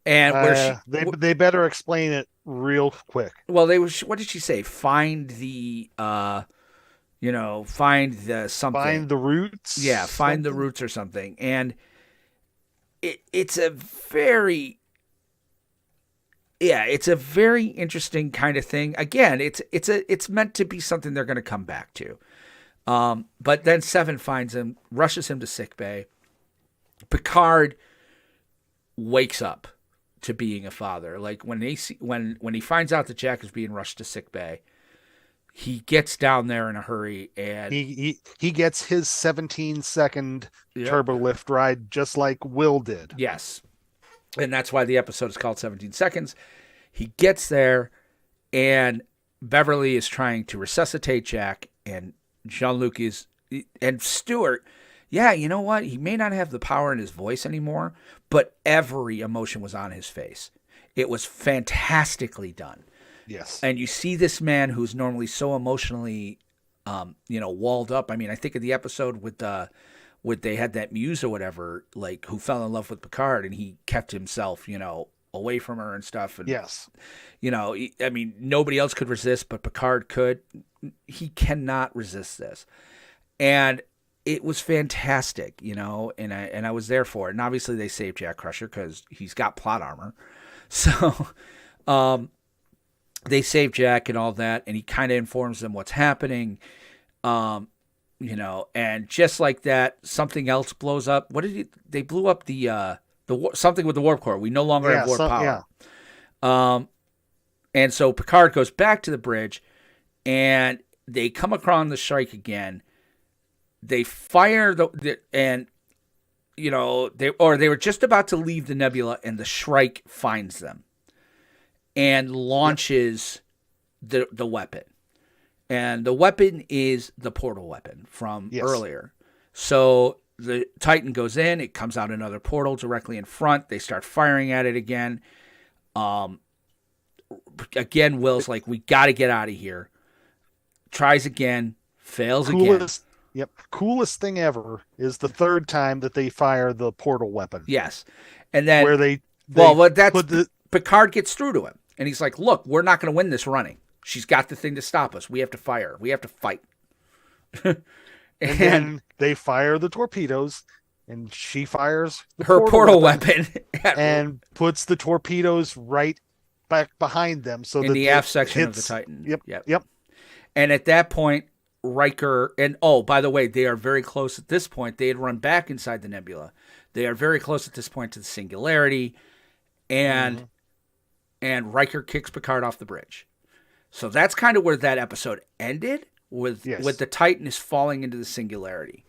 Speaker 4: And
Speaker 2: they better explain it real quick.
Speaker 4: Well, what did she say? Find the find the something.
Speaker 2: Find the roots.
Speaker 4: Yeah, find the roots or something. And it's a very interesting kind of thing. Again, it's meant to be something they're going to come back to. But then Seven finds him, rushes him to sickbay. Picard wakes up to being a father. Like when he finds out that Jack is being rushed to sickbay, he gets down there in a hurry, and
Speaker 2: he gets his 17-second turbo lift ride just like Will did.
Speaker 4: Yes. And that's why the episode is called 17 Seconds. He gets there, and Beverly is trying to resuscitate Jack, and Jean-Luc and Stewart. Yeah, you know what? He may not have the power in his voice anymore, but every emotion was on his face. It was fantastically done.
Speaker 2: Yes.
Speaker 4: And you see this man who's normally so emotionally, walled up. I mean, I think of the episode with they had that muse or whatever, like who fell in love with Picard, and he kept himself, away from her and stuff. And,
Speaker 2: yes.
Speaker 4: I mean, nobody else could resist, but Picard could. He cannot resist this. And it was fantastic, and I was there for it. And obviously they saved Jack Crusher because he's got plot armor. So, they save Jack and all that, and he kind of informs them what's happening, and just like that, something else blows up. They blew up the something with the warp core. We no longer have warp power.
Speaker 2: Yeah.
Speaker 4: And so Picard goes back to the bridge, and they come across the Shrike again. They fire and they were just about to leave the nebula, and the Shrike finds them and launches the weapon. And the weapon is the portal weapon from earlier. So the Titan goes in, it comes out another portal directly in front. They start firing at it again. Again, Will's like, we got to get out of here. Tries again, fails again.
Speaker 2: Yep. Coolest thing ever is the third time that they fire the portal weapon.
Speaker 4: Yes. And then
Speaker 2: where
Speaker 4: Picard gets through to him. And he's like, look, we're not going to win this running. She's got the thing to stop us. We have to fire. We have to fight.
Speaker 2: and then they fire the torpedoes, and she fires
Speaker 4: her portal weapon
Speaker 2: and puts the torpedoes right back behind them. So
Speaker 4: in the aft section of the Titan.
Speaker 2: Yep.
Speaker 4: And at that point, Riker, and by the way, they are very close at this point. They had run back inside the nebula. They are very close at this point to the singularity, and Riker kicks Picard off the bridge. So that's kind of where that episode ended, with the Titan is falling into the singularity.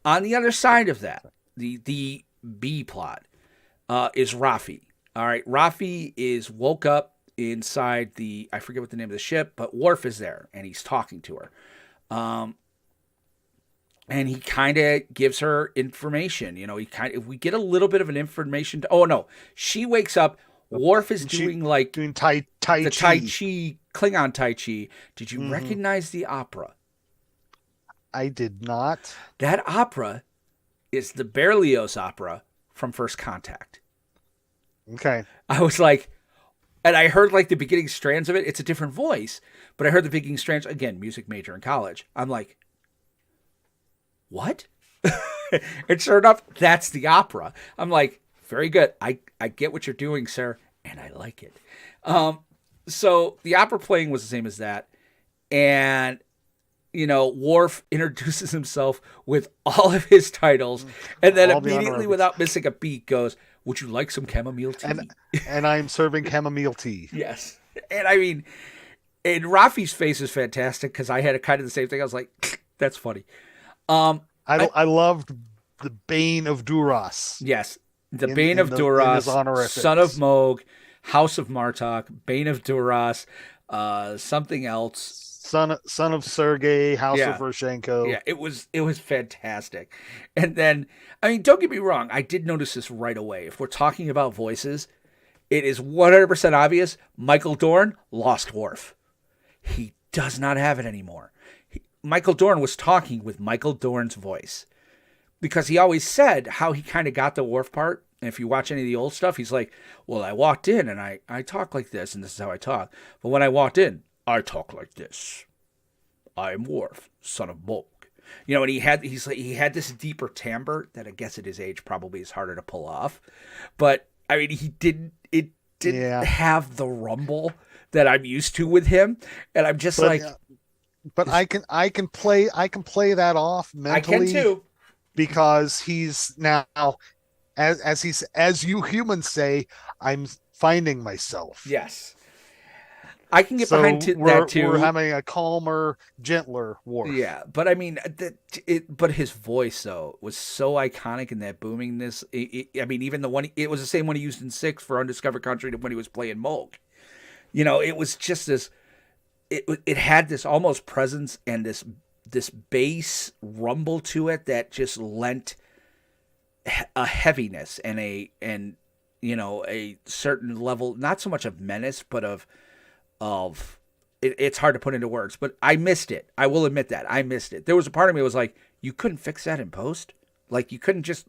Speaker 4: On the other side of that, the B plot is Raffi. All right, Raffi is woke up inside I forget what the name of the ship, but Worf is there, and he's talking to her. And he kind of gives her information. If we get a little bit of an information. She wakes up. Worf is doing
Speaker 2: Tai Chi.
Speaker 4: The Tai Chi, Klingon Tai Chi. Did you recognize the opera?
Speaker 2: I did not.
Speaker 4: That opera is the Berlioz opera from First Contact.
Speaker 2: Okay.
Speaker 4: I was like, and I heard the beginning strands of it. It's a different voice, but I heard the beginning strands, again, music major in college. I'm like, what? And sure enough, that's the opera. I'm like, very good. I get what you're doing, sir, and I like it. So the opera playing was the same as that. And, Worf introduces himself with all of his titles, and then immediately, without missing a beat, goes, would you like some chamomile tea?
Speaker 2: And I'm serving chamomile tea.
Speaker 4: Yes. And I mean, and Raffi's face is fantastic, because I had kind of the same thing. I was like, that's funny.
Speaker 2: I loved the Bane of Duras.
Speaker 4: Yes. The Bane of Duras, Son of Moog, House of Martok, Bane of Duras, something else.
Speaker 2: Son of Sergei, House of Roshenko.
Speaker 4: Yeah, it was fantastic. And then, I mean, don't get me wrong, I did notice this right away. If we're talking about voices, it is 100% obvious Michael Dorn lost Worf. He does not have it anymore. Michael Dorn was talking with Michael Dorn's voice, because he always said how he kind of got the Worf part. And if you watch any of the old stuff, he's like, well, I walked in and I talk like this, and this is how I talk. But when I walked in, I talk like this. I am Worf, son of Bulk. And he had this deeper timbre that I guess at his age probably is harder to pull off. But I mean, it didn't have the rumble that I'm used to with him. And I'm just
Speaker 2: but I can play that off mentally.
Speaker 4: I can too.
Speaker 2: Because he's now, as you humans say, I'm finding myself.
Speaker 4: Yes. I can get behind that too.
Speaker 2: We're having a calmer, gentler Worf.
Speaker 4: Yeah, but I mean, but his voice though was so iconic in that boomingness. I mean, even the one, it was the same one he used in 6 for Undiscovered Country when he was playing Moog. It was just this. It had this almost presence and this bass rumble to it that just lent a heaviness and a certain level, not so much of menace, but of it's hard to put into words, but I missed it. I will admit that I missed it. There was a part of me that was like, you couldn't fix that in post. You couldn't just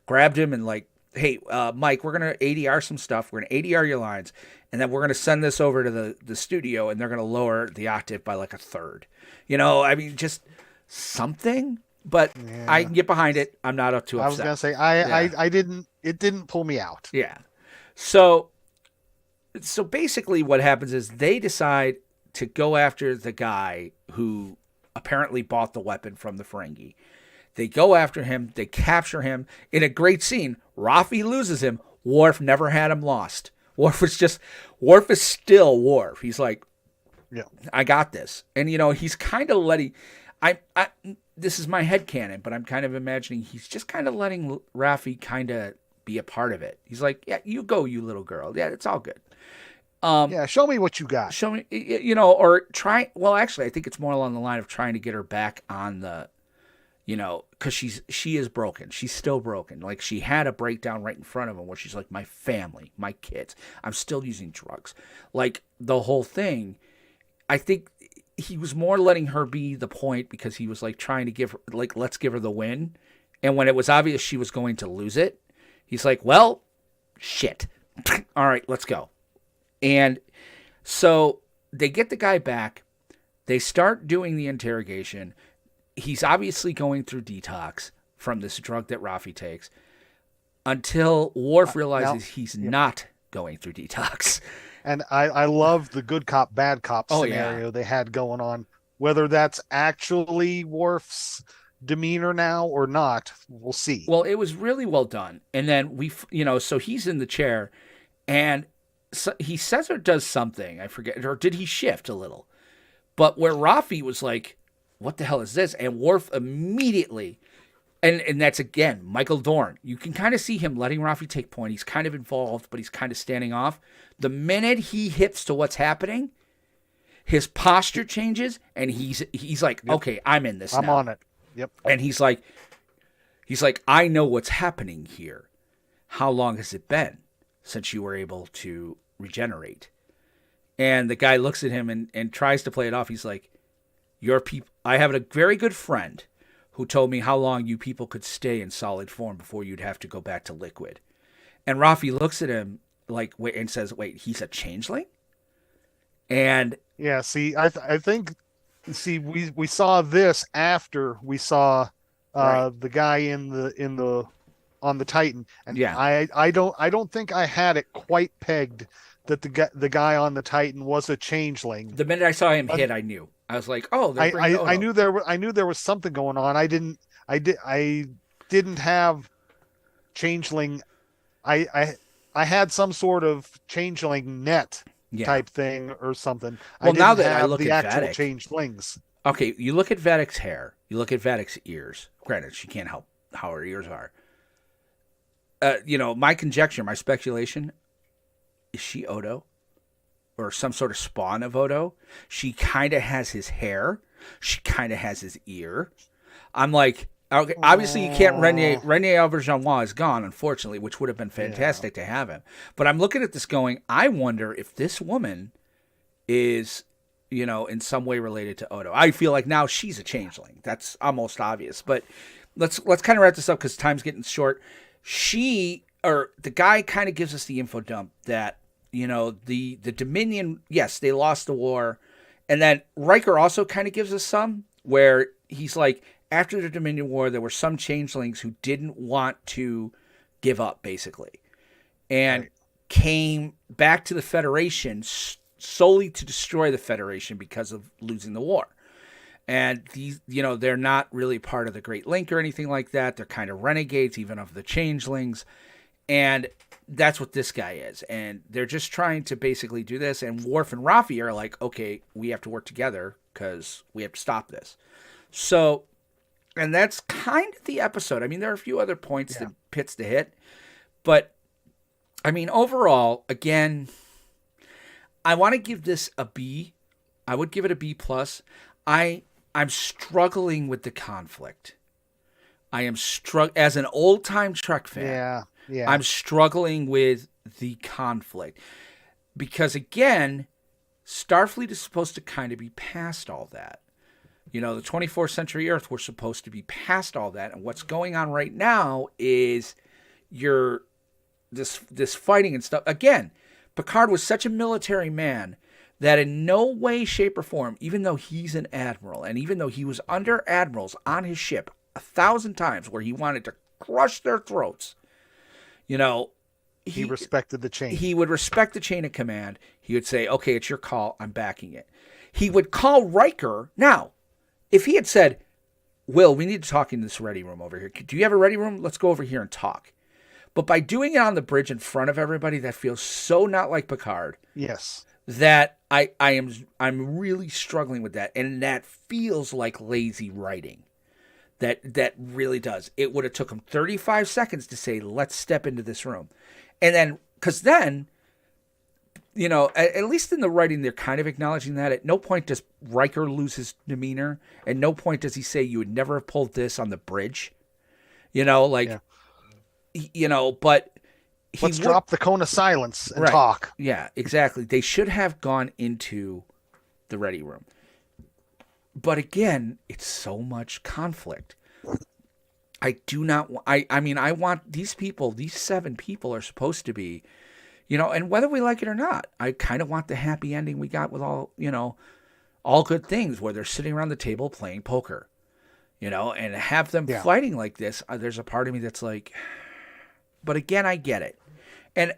Speaker 4: grabbed him and hey, Mike, we're going to ADR some stuff. We're going to ADR your lines, and then we're going to send this over to the studio, and they're going to lower the octave by a third. I mean, just something, but I can get behind it. I'm not too upset.
Speaker 2: I was going to say, I didn't, it didn't pull me out.
Speaker 4: Yeah. So basically what happens is they decide to go after the guy who apparently bought the weapon from the Ferengi. They go after him. They capture him in a great scene. Raffi loses him. Worf never had him lost. Worf is still Worf. He's like,
Speaker 2: Yeah.
Speaker 4: I got this. And, you know, he's kind of letting, I this is my headcanon, but I'm kind of imagining he's just kind of letting Rafi kind of be a part of it. He's like, yeah, you go, you little girl. Yeah, it's all good.
Speaker 2: Yeah, show me what you got.
Speaker 4: Show me, you know, or try, well, actually, I think it's more along the line of trying to get her back on the, you know, because she is broken. She's still broken. Like, she had a breakdown right in front of him where she's like, my family, my kids, I'm still using drugs. Like, the whole thing, I think he was more letting her be the point because he was like trying to give her, like, let's give her the win. And when it was obvious she was going to lose it, he's like, well, shit. All right, let's go. And so they get the guy back. They start doing the interrogation. He's obviously going through detox from this drug that Rafi takes until Worf realizes he's not going through detox.
Speaker 2: And I love the good cop, bad cop scenario they had going on. Whether that's actually Worf's demeanor now or not, we'll see.
Speaker 4: Well, it was really well done. And then so he's in the chair and so he says or does something, I forget, or did he shift a little? But where Rafi was like, what the hell is this? And Worf immediately, and that's again, Michael Dorn. You can kind of see him letting Rafi take point. He's kind of involved, but he's kind of standing off. The minute he hits to what's happening, his posture changes, and he's like, okay, I'm in this
Speaker 2: I'm
Speaker 4: now.
Speaker 2: on it. Yep.
Speaker 4: And he's like, I know what's happening here. How long has it been since you were able to regenerate? And the guy looks at him and tries to play it off. He's like, your people, I have a very good friend who told me how long you people could stay in solid form before you'd have to go back to liquid. And Rafi looks at him like, wait, and says, wait, he's a changeling? And
Speaker 2: yeah, see, I think, we saw this after we saw the guy on the Titan, and
Speaker 4: yeah,
Speaker 2: I don't think I had it quite pegged that the guy on the Titan was a changeling.
Speaker 4: The minute I saw him hit, I knew. I was like, oh,
Speaker 2: I knew there was something going on. I didn't have changeling. I had some sort of changeling net type thing or something.
Speaker 4: Well, now that I look
Speaker 2: the
Speaker 4: at
Speaker 2: actual
Speaker 4: Vadic,
Speaker 2: changelings.
Speaker 4: Okay, you look at Vadic's hair. You look at Vadic's ears. Granted, she can't help how her ears are. My conjecture, my speculation, is she Odo? Or some sort of spawn of Odo? She kind of has his hair. She kind of has his ear. I'm like, okay, obviously you can't. Rene Auberjonois is gone, unfortunately, which would have been fantastic to have him. But I'm looking at this going, I wonder if this woman is, in some way related to Odo. I feel like now she's a changeling. That's almost obvious. But let's kind of wrap this up because time's getting short. The guy kind of gives us the info dump that, the Dominion, yes, they lost the war. And then Riker also kind of gives us some where he's like, after the Dominion War, there were some changelings who didn't want to give up, basically, and came back to the Federation solely to destroy the Federation because of losing the war. And these, they're not really part of the Great Link or anything like that. They're kind of renegades, even of the changelings. And that's what this guy is. And they're just trying to basically do this. And Worf and Rafi are like, okay, we have to work together because we have to stop this. So, and that's kind of the episode. I mean, there are a few other points that pits to hit. But, I mean, overall, again, I want to give this a B. I would give it a B+. I'm struggling with the conflict. I am as an old-time Trek fan.
Speaker 2: Yeah.
Speaker 4: I'm struggling with the conflict because, again, Starfleet is supposed to kind of be past all that. The 24th century Earth, we're supposed to be past all that, and what's going on right now is this fighting and stuff. Again, Picard was such a military man that in no way, shape, or form, even though he's an admiral, and even though he was under admirals on his ship 1,000 times where he wanted to crush their throats, he
Speaker 2: respected the chain.
Speaker 4: He would respect the chain of command. He would say, okay, it's your call. I'm backing it. He would call Riker. Now, if he had said, Will, we need to talk in this ready room over here. Do you have a ready room? Let's go over here and talk. But by doing it on the bridge in front of everybody, that feels so not like Picard.
Speaker 2: Yes.
Speaker 4: that I'm really struggling with that, and that feels like lazy writing. That really does. It would have took him 35 seconds to say, "Let's step into this room," and then because then, at least in the writing, they're kind of acknowledging that. At no point does Riker lose his demeanor. At no point does he say, "You would never have pulled this on the bridge," But
Speaker 2: let's drop the cone of silence and
Speaker 4: right.
Speaker 2: talk.
Speaker 4: Yeah, exactly. They should have gone into the ready room. But again, it's so much conflict. I do not. I mean, I want these people. These 7 people are supposed to be, and whether we like it or not, I kind of want the happy ending we got with all good things where they're sitting around the table playing poker, and have them fighting like this. There's a part of me that's like, but again, I get it, and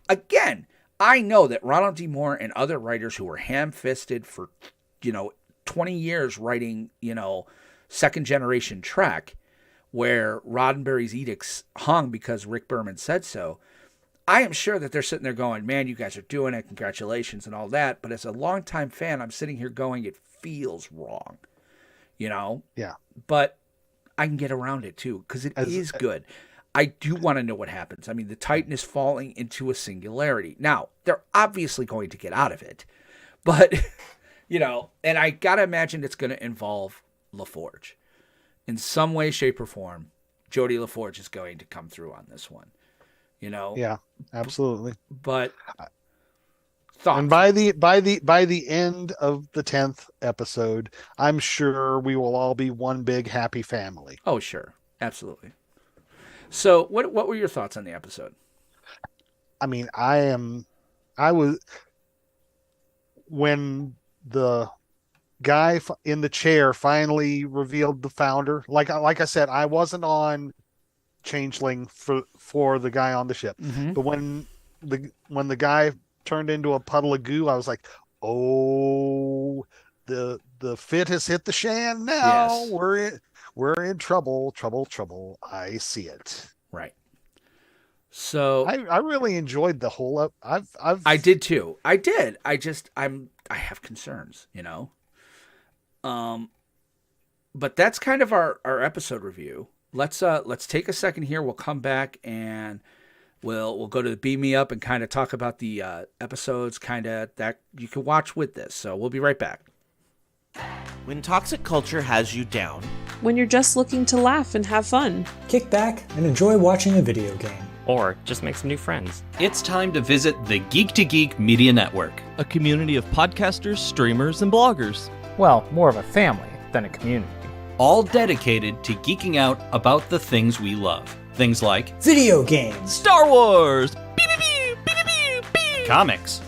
Speaker 4: again, I know that Ronald D. Moore and other writers who were ham-fisted for, 20 years writing, second generation Trek, where Roddenberry's edicts hung because Rick Berman said so. I am sure that they're sitting there going, "Man, you guys are doing it. Congratulations," and all that. But as a longtime fan, I'm sitting here going, it feels wrong,
Speaker 2: Yeah.
Speaker 4: But I can get around it too because it is good. I do want to know what happens. I mean, the Titan is falling into a singularity. Now, they're obviously going to get out of it, but and I got to imagine it's going to involve LaForge. In some way, shape, or form, Geordi LaForge is going to come through on this one.
Speaker 2: Yeah, absolutely.
Speaker 4: But
Speaker 2: and by the end of the 10th episode, I'm sure we will all be one big happy family.
Speaker 4: Oh, sure. Absolutely. So what were your thoughts on the episode?
Speaker 2: I mean, when the guy in the chair finally revealed the founder, like I said, I wasn't on Changeling for the guy on the ship, but when the guy turned into a puddle of goo, I was like, oh, the fit has hit the shan now.
Speaker 4: Yes.
Speaker 2: We're in trouble. I see it.
Speaker 4: Right. So
Speaker 2: I really enjoyed the whole
Speaker 4: I did too. I did. I have concerns, but that's kind of our episode review. Let's take a second here. We'll come back and we'll go to the Beam Me Up and kind of talk about the episodes kind of that you can watch with this. So we'll be right back.
Speaker 5: When toxic culture has you down.
Speaker 6: When you're just looking to laugh and have fun.
Speaker 7: Kick back and enjoy watching a video game.
Speaker 8: Or just make some new friends.
Speaker 9: It's time to visit the Geek to Geek Media Network,
Speaker 10: a community of podcasters, streamers, and bloggers.
Speaker 11: Well, more of a family than a community.
Speaker 9: All dedicated to geeking out about the things we love. Things like
Speaker 7: video games,
Speaker 10: Star Wars,
Speaker 9: comics,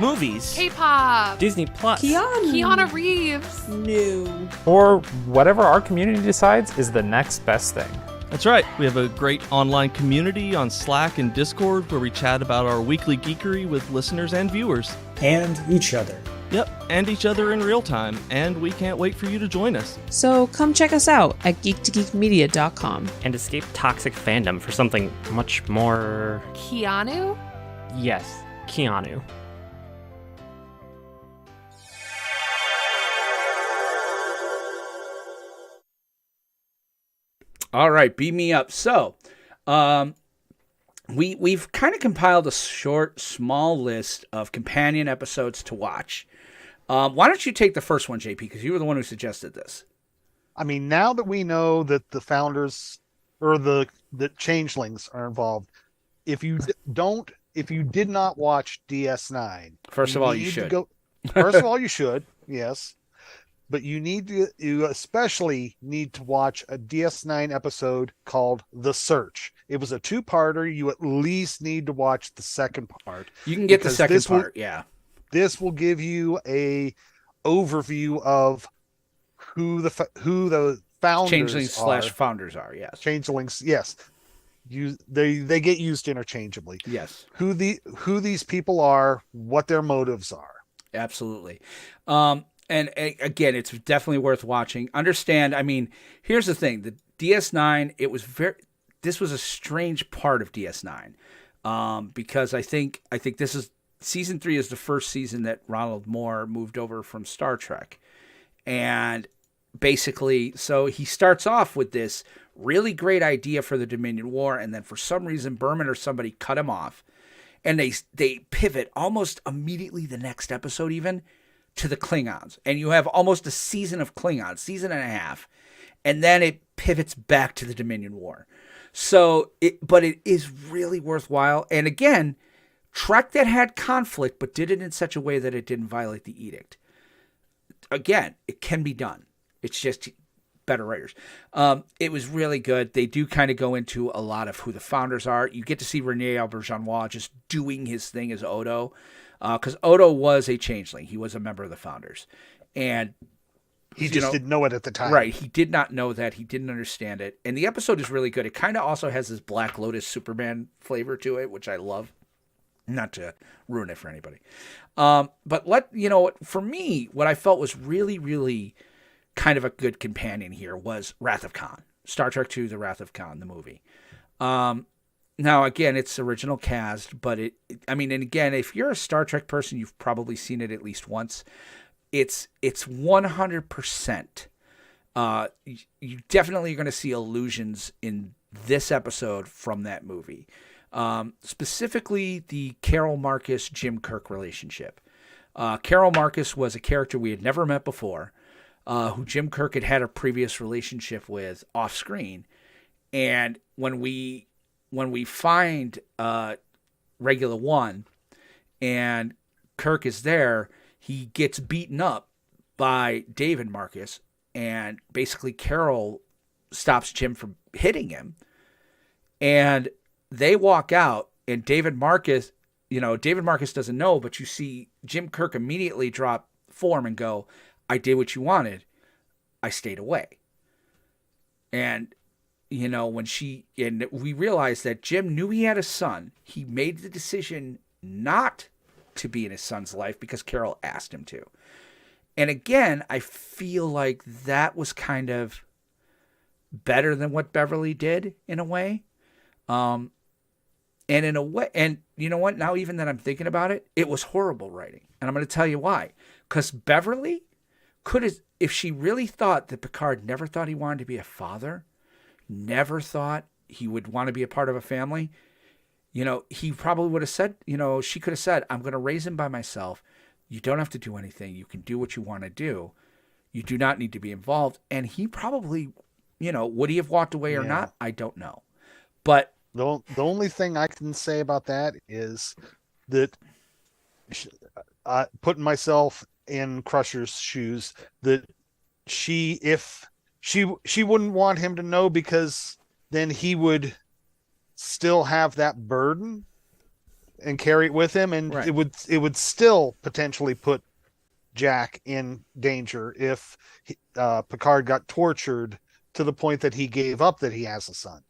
Speaker 5: movies,
Speaker 12: K-pop,
Speaker 8: Disney Plus,
Speaker 12: Keanu Reeves,
Speaker 6: new,
Speaker 11: or whatever our community decides is the next best thing.
Speaker 10: That's right. We have a great online community on Slack and Discord where we chat about our weekly geekery with listeners and viewers.
Speaker 7: And each other.
Speaker 10: Yep, and each other in real time, and we can't wait for you to join us.
Speaker 6: So come check us out at geektogeekmedia.com.
Speaker 8: And escape toxic fandom for something much more...
Speaker 12: Keanu?
Speaker 8: Yes, Keanu.
Speaker 4: All right, beam me up. So, we've kind of compiled a short, small list of companion episodes to watch. Why don't you take the first one, JP, because you were the one who suggested this.
Speaker 2: I mean, now that we know that the founders or the changelings are involved, if you did not watch DS9,
Speaker 4: first of all, you should.
Speaker 2: First of all, you should, yes. But you especially need to watch a DS9 episode called The Search. It was a 2-parter. You at least need to watch the second part.
Speaker 4: You can get the second part, yeah.
Speaker 2: This will give you a overview of who the founders
Speaker 4: Changelings / founders are, yes.
Speaker 2: Changelings, yes. They get used interchangeably.
Speaker 4: Yes.
Speaker 2: Who these people are, what their motives are.
Speaker 4: Absolutely. And again, it's definitely worth watching. Understand, I mean, here's the thing. The DS9, this was a strange part of DS9. Because I think this is season 3 is the first season that Ronald Moore moved over from Star Trek. And basically, so he starts off with this really great idea for the Dominion War, and then for some reason Berman or somebody cut him off, and they pivot almost immediately the next episode even to the Klingons, and you have almost a season of Klingons, season and a half, and then it pivots back to the Dominion War. So but it is really worthwhile, and again, Trek that had conflict but did it in such a way that it didn't violate the edict. Again, it can be done. It's just better writers. It was really good. They do kind of go into a lot of who the founders are. You get to see Rene Auberjonois just doing his thing as Odo, because Odo was a changeling. He was a member of the founders. And
Speaker 2: he just didn't know it at the time.
Speaker 4: Right. He did not know that. He didn't understand it. And the episode is really good. It kind of also has this Black Lotus Superman flavor to it, which I love. Not to ruin it for anybody. But for me, what I felt was really, really kind of a good companion here was Wrath of Khan. Star Trek II, The Wrath of Khan, the movie. Now, again, it's original cast, but and again, if you're a Star Trek person, you've probably seen it at least once. It's 100%. You definitely are going to see allusions in this episode from that movie. Specifically the Carol Marcus Jim Kirk relationship. Carol Marcus was a character we had never met before, who Jim Kirk had a previous relationship with off screen. And when we find Regula One and Kirk is there, he gets beaten up by David Marcus, and basically Carol stops Jim from hitting him. And they walk out, and David Marcus doesn't know, but you see Jim Kirk immediately drop form and go, I did what you wanted. I stayed away. And, and we realized that Jim knew he had a son. He made the decision not to be in his son's life because Carol asked him to. And again, I feel like that was kind of better than what Beverly did in a way. And in a way, and you know what? Now, even that I'm thinking about it, it was horrible writing. And I'm going to tell you why. Because Beverly could have, if she really thought that Picard never thought he wanted to be a father, never thought he would want to be a part of a family, he probably would have said, she could have said, I'm going to raise him by myself. You don't have to do anything. You can do what you want to do. You do not need to be involved. And he probably, would he have walked away or not? I don't know. But
Speaker 2: the only thing I can say about that is that putting myself in Crusher's shoes, that if she wouldn't want him to know, because then he would still have that burden and carry it with him, and it would still potentially put Jack in danger if Picard got tortured to the point that he gave up that he has a son.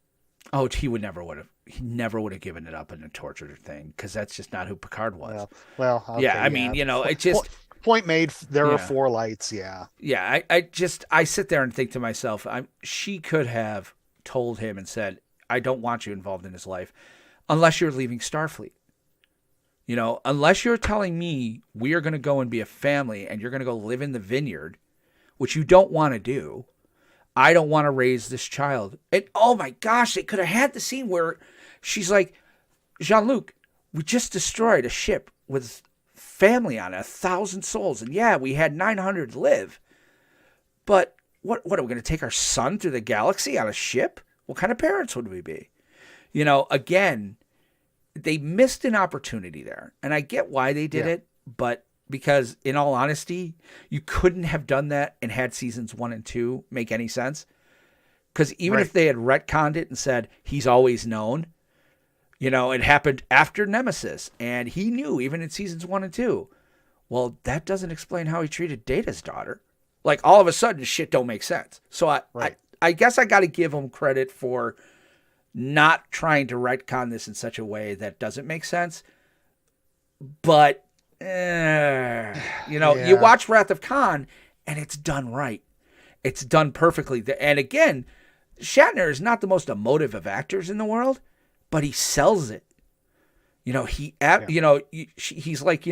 Speaker 4: Oh, he never would have given it up in a torture thing, because that's just not who Picard was.
Speaker 2: Well, okay,
Speaker 4: yeah, I mean, it just
Speaker 2: point made. There are 4 lights. Yeah.
Speaker 4: Yeah. I sit there and think to myself, she could have told him and said, I don't want you involved in his life unless you're leaving Starfleet. Unless you're telling me we are going to go and be a family and you're going to go live in the vineyard, which you don't want to do. I don't want to raise this child. And oh my gosh, they could have had the scene where she's like, Jean-Luc, we just destroyed a ship with family on it, 1,000 souls. And yeah, we had 900 live. But what are we going to take our son through the galaxy on a ship? What kind of parents would we be? Again, they missed an opportunity there. And I get why they did it, but because in all honesty, you couldn't have done that and had seasons 1 and 2 make any sense. Because even if they had retconned it and said he's always known, it happened after Nemesis, and he knew even in seasons 1 and 2. Well, that doesn't explain how he treated Data's daughter. Like, all of a sudden, shit don't make sense. So I guess I got to give him credit for not trying to retcon this in such a way that doesn't make sense. But you watch Wrath of Khan, and it's done right. It's done perfectly. And again, Shatner is not the most emotive of actors in the world, but he sells it. You know, he's like,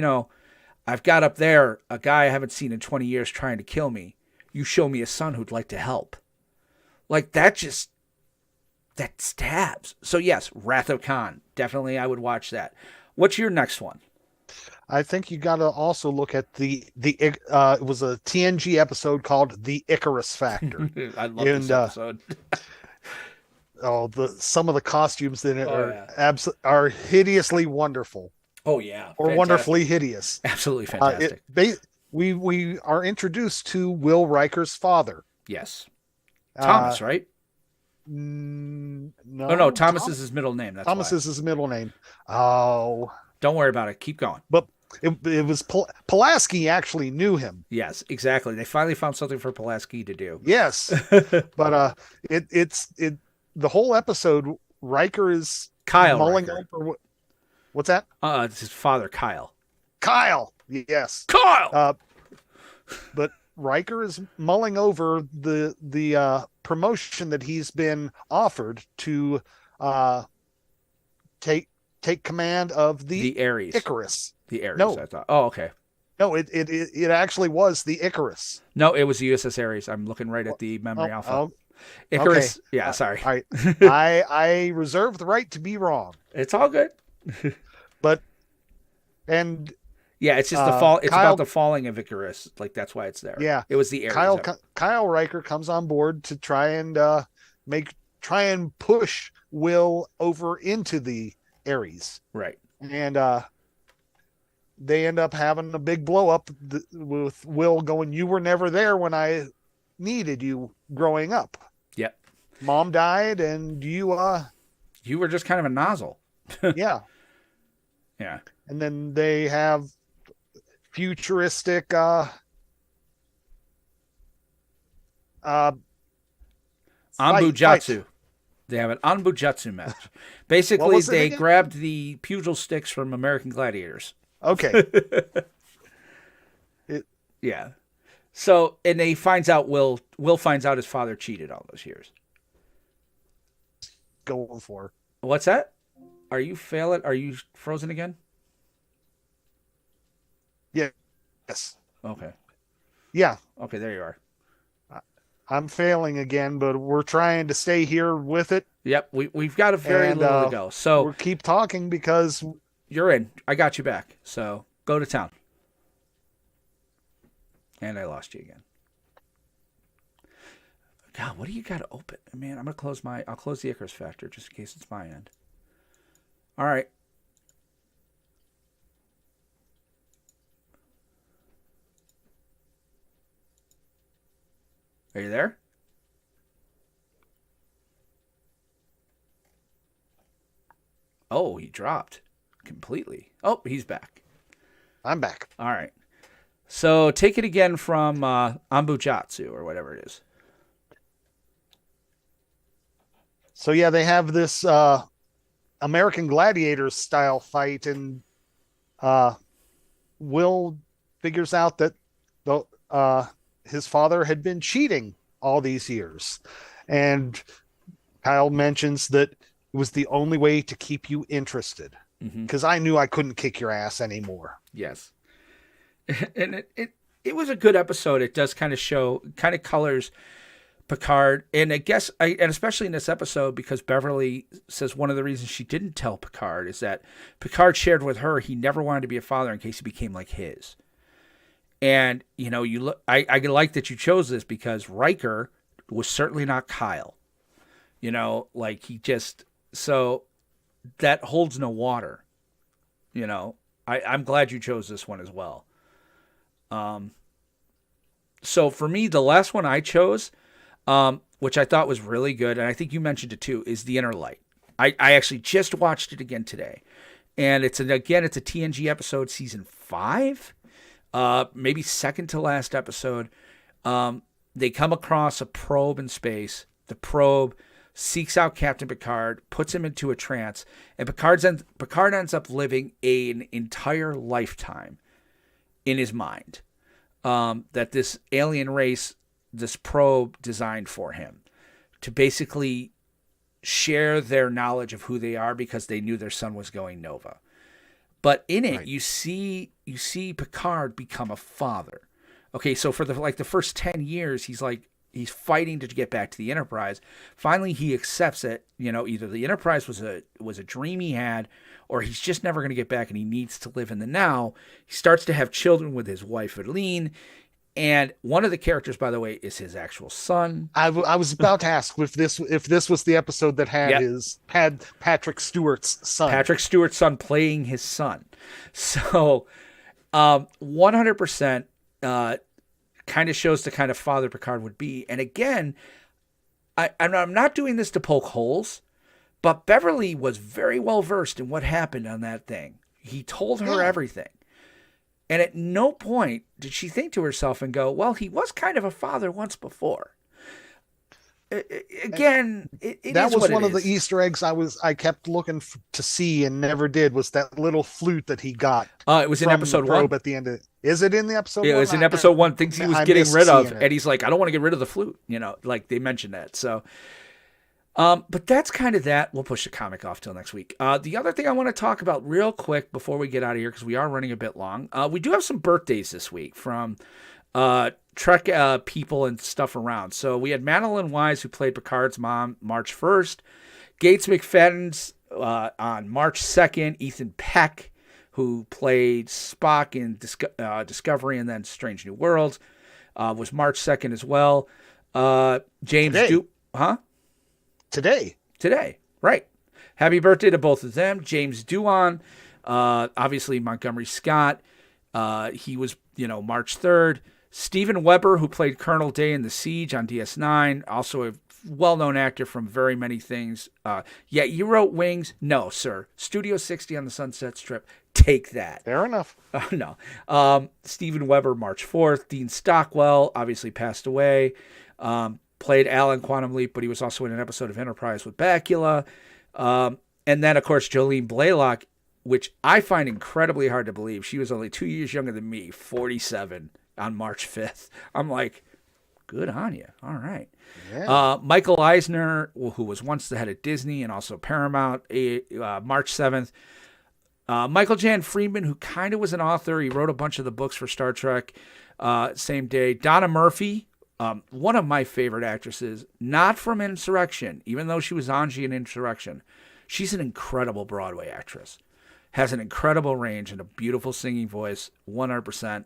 Speaker 4: I've got up there a guy I haven't seen in 20 years trying to kill me. You show me a son who'd like to help. Like that stabs. So yes, Wrath of Khan. Definitely I would watch that. What's your next one?
Speaker 2: I think you got to also look at it was a TNG episode called The Icarus Factor.
Speaker 4: I love this episode.
Speaker 2: Some of the costumes in it are hideously wonderful.
Speaker 4: Oh yeah.
Speaker 2: Or
Speaker 4: fantastic.
Speaker 2: wonderfully hideous.
Speaker 4: Absolutely fantastic.
Speaker 2: We are introduced to Will Riker's father.
Speaker 4: Yes. Thomas, right?
Speaker 2: No.
Speaker 4: Oh no, Thomas is his middle name. That's
Speaker 2: Thomas
Speaker 4: why.
Speaker 2: is his middle name. Oh.
Speaker 4: Don't worry about it. Keep going.
Speaker 2: But it was Pulaski actually knew him.
Speaker 4: Yes, exactly. They finally found something for Pulaski to do.
Speaker 2: Yes. But it's the whole episode Riker is
Speaker 4: Kyle
Speaker 2: mulling
Speaker 4: Riker.
Speaker 2: over what's that?
Speaker 4: It's his father, Kyle.
Speaker 2: Kyle. Yes.
Speaker 4: Kyle.
Speaker 2: But Riker is mulling over the promotion that he's been offered to take command of the
Speaker 4: Ares.
Speaker 2: Icarus.
Speaker 4: The Ares,
Speaker 2: No.
Speaker 4: I thought. Oh, okay.
Speaker 2: No, it actually was the Icarus.
Speaker 4: No, it was the USS Ares. I'm looking right at the memory alpha.
Speaker 2: Oh,
Speaker 4: Icarus.
Speaker 2: okay.
Speaker 4: Yeah, sorry.
Speaker 2: I reserve the right to be wrong.
Speaker 4: It's all good.
Speaker 2: Yeah,
Speaker 4: it's just the fall. It's about the falling of Icarus. Like that's why it's there.
Speaker 2: Yeah,
Speaker 4: it was the Ares.
Speaker 2: Kyle Riker comes on board to try and push Will over into the Ares.
Speaker 4: Right.
Speaker 2: And they end up having a big blow up with Will going, "You were never there when I needed you growing up.
Speaker 4: Yep.
Speaker 2: Mom died, and you
Speaker 4: were just kind of a nozzle."
Speaker 2: Yeah.
Speaker 4: Yeah.
Speaker 2: And then they have futuristic
Speaker 4: Anbujatsu. They have an Anbujatsu match. Basically, they grabbed the pugil sticks from American Gladiators.
Speaker 2: Okay.
Speaker 4: Yeah. So, and they finds out Will finds out his father cheated all those years.
Speaker 2: Going for.
Speaker 4: What's that? Are you failing? Are you frozen again?
Speaker 2: Yeah. Yes.
Speaker 4: Okay.
Speaker 2: Yeah.
Speaker 4: Okay, there you are.
Speaker 2: I'm failing again, but we're trying to stay here with it.
Speaker 4: Yep, we've got a very little to go. So
Speaker 2: we'll keep talking because
Speaker 4: you're in. I got you back. So go to town. And I lost you again. God, what do you got to open? Man, I'll close the Icarus Factor just in case it's my end. All right. Are you there? Oh, he dropped completely. Oh, he's back.
Speaker 2: I'm back.
Speaker 4: All right. So take it again from Anbujatsu or whatever it is.
Speaker 2: So yeah, they have this American Gladiators style fight, and Will figures out that his father had been cheating all these years, and Kyle mentions that it was the only way to keep you interested, because I knew I couldn't kick your ass anymore.
Speaker 4: Yes. And it was a good episode. It does kind of colors Picard. And I guess, and especially in this episode, because Beverly says one of the reasons she didn't tell Picard is that Picard shared with her he never wanted to be a father in case he became like his. And, I like that you chose this because Riker was certainly not Kyle. So that holds no water. I'm glad you chose this one as well. So for me, the last one I chose, which I thought was really good, and I think you mentioned it too, is The Inner Light. I actually just watched it again today. And it's a TNG episode, season 5, maybe second to last episode. They come across a probe in space. The probe seeks out Captain Picard, puts him into a trance, and Picard ends up living an entire lifetime in his mind that this alien race, this probe designed for him to basically share their knowledge of who they are because they knew their son was going Nova. But in it, you see Picard become a father. Okay, so for the first 10 years, he's fighting to get back to the Enterprise. Finally, he accepts that, either the Enterprise was a dream he had, or he's just never going to get back, and he needs to live in the now. He starts to have children with his wife, Eileen, and one of the characters, by the way, is his actual son.
Speaker 2: I was about to ask if this was the episode that had Patrick Stewart's son.
Speaker 4: Patrick Stewart's son playing his son. So 100% kind of shows the kind of father Picard would be. And again, I'm not doing this to poke holes, but Beverly was very well versed in what happened on that thing. He told her everything. And at no point did she think to herself and go, well, he was kind of a father once before. Again,
Speaker 2: that was one of the Easter eggs I kept looking to see and never did, was that little flute that he got.
Speaker 4: It was in episode 1.
Speaker 2: At the end of, is it in the episode?
Speaker 4: Yeah, it was in episode 1. Things he was getting rid of, and he's like, I don't want to get rid of the flute. Like they mentioned that. So, but that's kind of that. We'll push the comic off till next week. The other thing I want to talk about real quick before we get out of here, because we are running a bit long. We do have some birthdays this week from Trek people and stuff around. So we had Madeline Wise, who played Picard's mom, March 1st. Gates McFadden's on March 2nd. Ethan Peck, who played Spock in Discovery and then Strange New Worlds, was March 2nd as well. James Today, right. Happy birthday to both of them. James Doohan, obviously Montgomery Scott. He was, March 3rd. Steven Weber, who played Colonel Day in The Siege on DS9, also a well-known actor from very many things. You wrote Wings? No, sir. Studio 60 on the Sunset Strip. Take that.
Speaker 2: Fair enough.
Speaker 4: No. Steven Weber, March 4th. Dean Stockwell, obviously passed away. Played Alan Quantum Leap, but he was also in an episode of Enterprise with Bakula. And then, of course, Jolene Blaylock, which I find incredibly hard to believe. She was only 2 years younger than me, 47 on March 5th. I'm like, good on you. All right. Yeah. Michael Eisner, who was once the head of Disney and also Paramount, March 7th. Michael Jan Friedman, who kind of was an author. He wrote a bunch of the books for Star Trek. Same day. Donna Murphy, one of my favorite actresses, not from Insurrection, even though she was Angie in Insurrection. She's an incredible Broadway actress. Has an incredible range and a beautiful singing voice, 100%.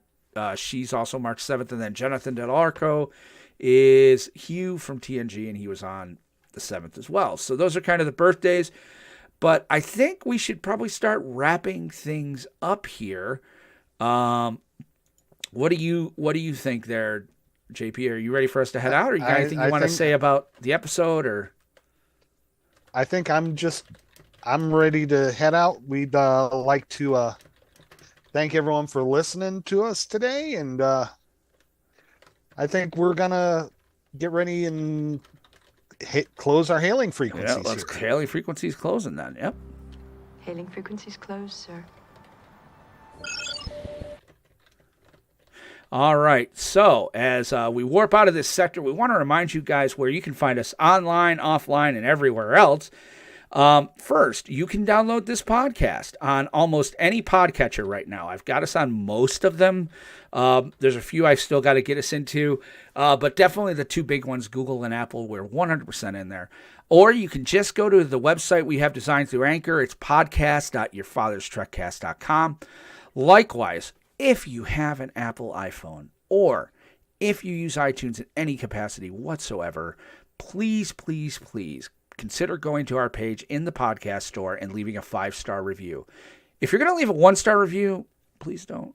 Speaker 4: She's also March 7th. And then Jonathan Del Arco is Hugh from TNG, and he was on the 7th as well. So those are kind of the birthdays. But I think we should probably start wrapping things up here. What do you think there, JP? Are you ready for us to head out, or you got anything you want to say about the episode? Or
Speaker 2: I think I'm ready to head out. We'd like to thank everyone for listening to us today, and I think we're gonna get ready and close our hailing frequencies.
Speaker 4: Yeah, let's hailing frequencies closing then. Yep.
Speaker 13: Hailing frequencies closed, sir.
Speaker 4: All right. So as we warp out of this sector, we want to remind you guys where you can find us online, offline, and everywhere else. First, you can download this podcast on almost any podcatcher right now. I've got us on most of them. There's a few I still got to get us into, but definitely the two big ones, Google and Apple, we're 100% in there. Or you can just go to the website we have designed through Anchor. It's podcast.yourfatherstrekcast.com. Likewise, if you have an Apple iPhone or if you use iTunes in any capacity whatsoever, please, please, please consider going to our page in the podcast store and leaving a 5-star review. If you're going to leave a 1-star review, please don't.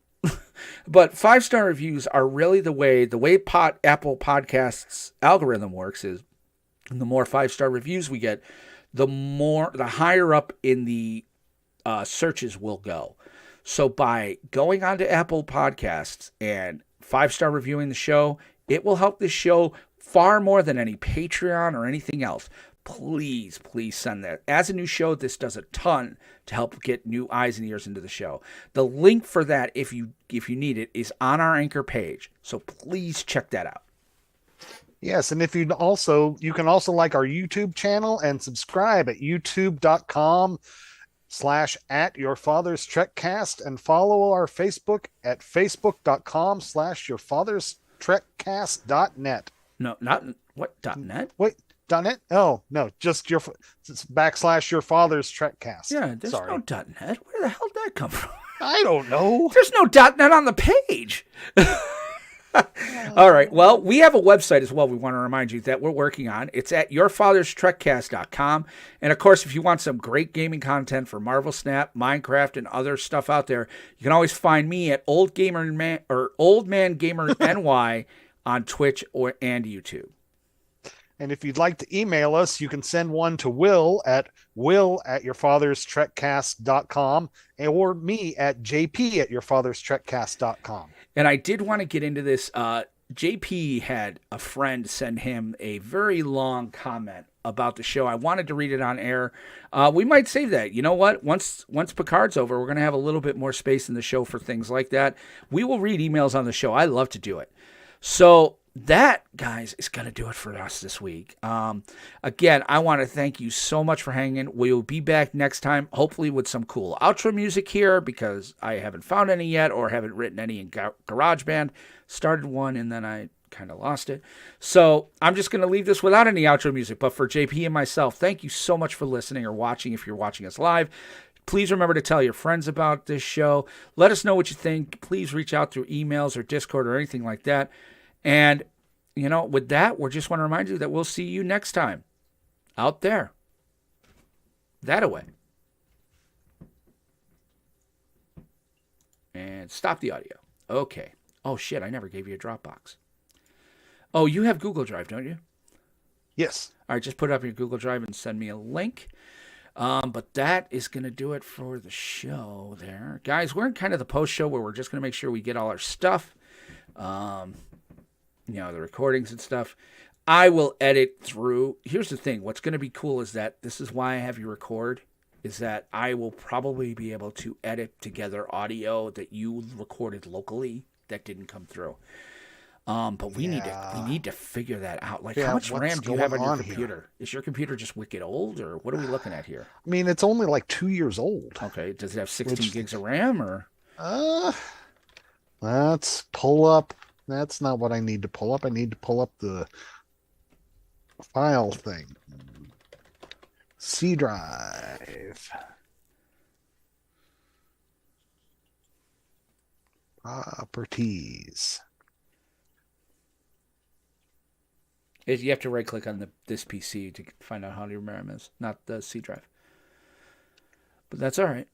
Speaker 4: But 5-star reviews are really the way Apple Podcasts algorithm works is the more 5-star reviews we get, the higher up in the searches we'll go. So by going onto Apple Podcasts and 5-star reviewing the show, it will help this show far more than any Patreon or anything else. Please, please send that. As a new show, this does a ton to help get new eyes and ears into the show. The link for that, if you need it, is on our Anchor page. So please check that out.
Speaker 2: Yes, and you can also like our YouTube channel and subscribe at youtube.com /@YourFathersTrekCast and follow our Facebook at facebook.com/YourFathersTrekCast.net.
Speaker 4: No, not what .net.
Speaker 2: Wait, .net? Oh no, just it's /YourFathersTrekCast.
Speaker 4: Yeah, there's
Speaker 2: Sorry.
Speaker 4: no .net. Where the hell did that come from?
Speaker 2: I don't know.
Speaker 4: There's no .net on the page. All right. Well, we have a website as well. We want to remind you that we're working on. It's at yourfatherstrekcast.com. And of course, if you want some great gaming content for Marvel Snap, Minecraft, and other stuff out there, you can always find me at Old Man Gamer NY on Twitch and YouTube.
Speaker 2: And if you'd like to email us, you can send one to Will at will@yourfatherstrekcast.com or me at jp@yourfatherstrekcast.com.
Speaker 4: And I did want to get into this. JP had a friend send him a very long comment about the show. I wanted to read it on air. We might save that. You know what? Once Picard's over, we're going to have a little bit more space in the show for things like that. We will read emails on the show. I love to do it. So that, guys, is going to do it for us this week. Again, I want to thank you so much for hanging. We will be back next time, hopefully with some cool outro music here, because I haven't found any yet or haven't written any in GarageBand. Started one, and then I kind of lost it. So I'm just going to leave this without any outro music. But for JP and myself, thank you so much for listening or watching if you're watching us live. Please remember to tell your friends about this show. Let us know what you think. Please reach out through emails or Discord or anything like that. And, you know, with that, we just want to remind you that we'll see you next time out there. That-a-way. And stop the audio. Okay. Oh, shit, I never gave you a Dropbox. Oh, you have Google Drive, don't you?
Speaker 2: Yes.
Speaker 4: All right, just put it up in your Google Drive and send me a link. But that is going to do it for the show there. Guys, we're in kind of the post-show where we're just going to make sure we get all our stuff. You know, the recordings and stuff. I will edit through. Here's the thing. What's going to be cool is that this is why I have you record, is that I will probably be able to edit together audio that you recorded locally that didn't come through. But we need to figure that out. Like, how much RAM do you have on your computer? Here? Is your computer just wicked old, or what are we looking at here?
Speaker 2: I mean, it's only like 2 years old.
Speaker 4: Okay. Does it have 16 gigs of RAM, or?
Speaker 2: Let's pull up. That's not what I need to pull up. I need to pull up the file thing. C drive. Properties.
Speaker 4: You have to right click on this PC to find out how your RAM is, not the C drive. But that's all right.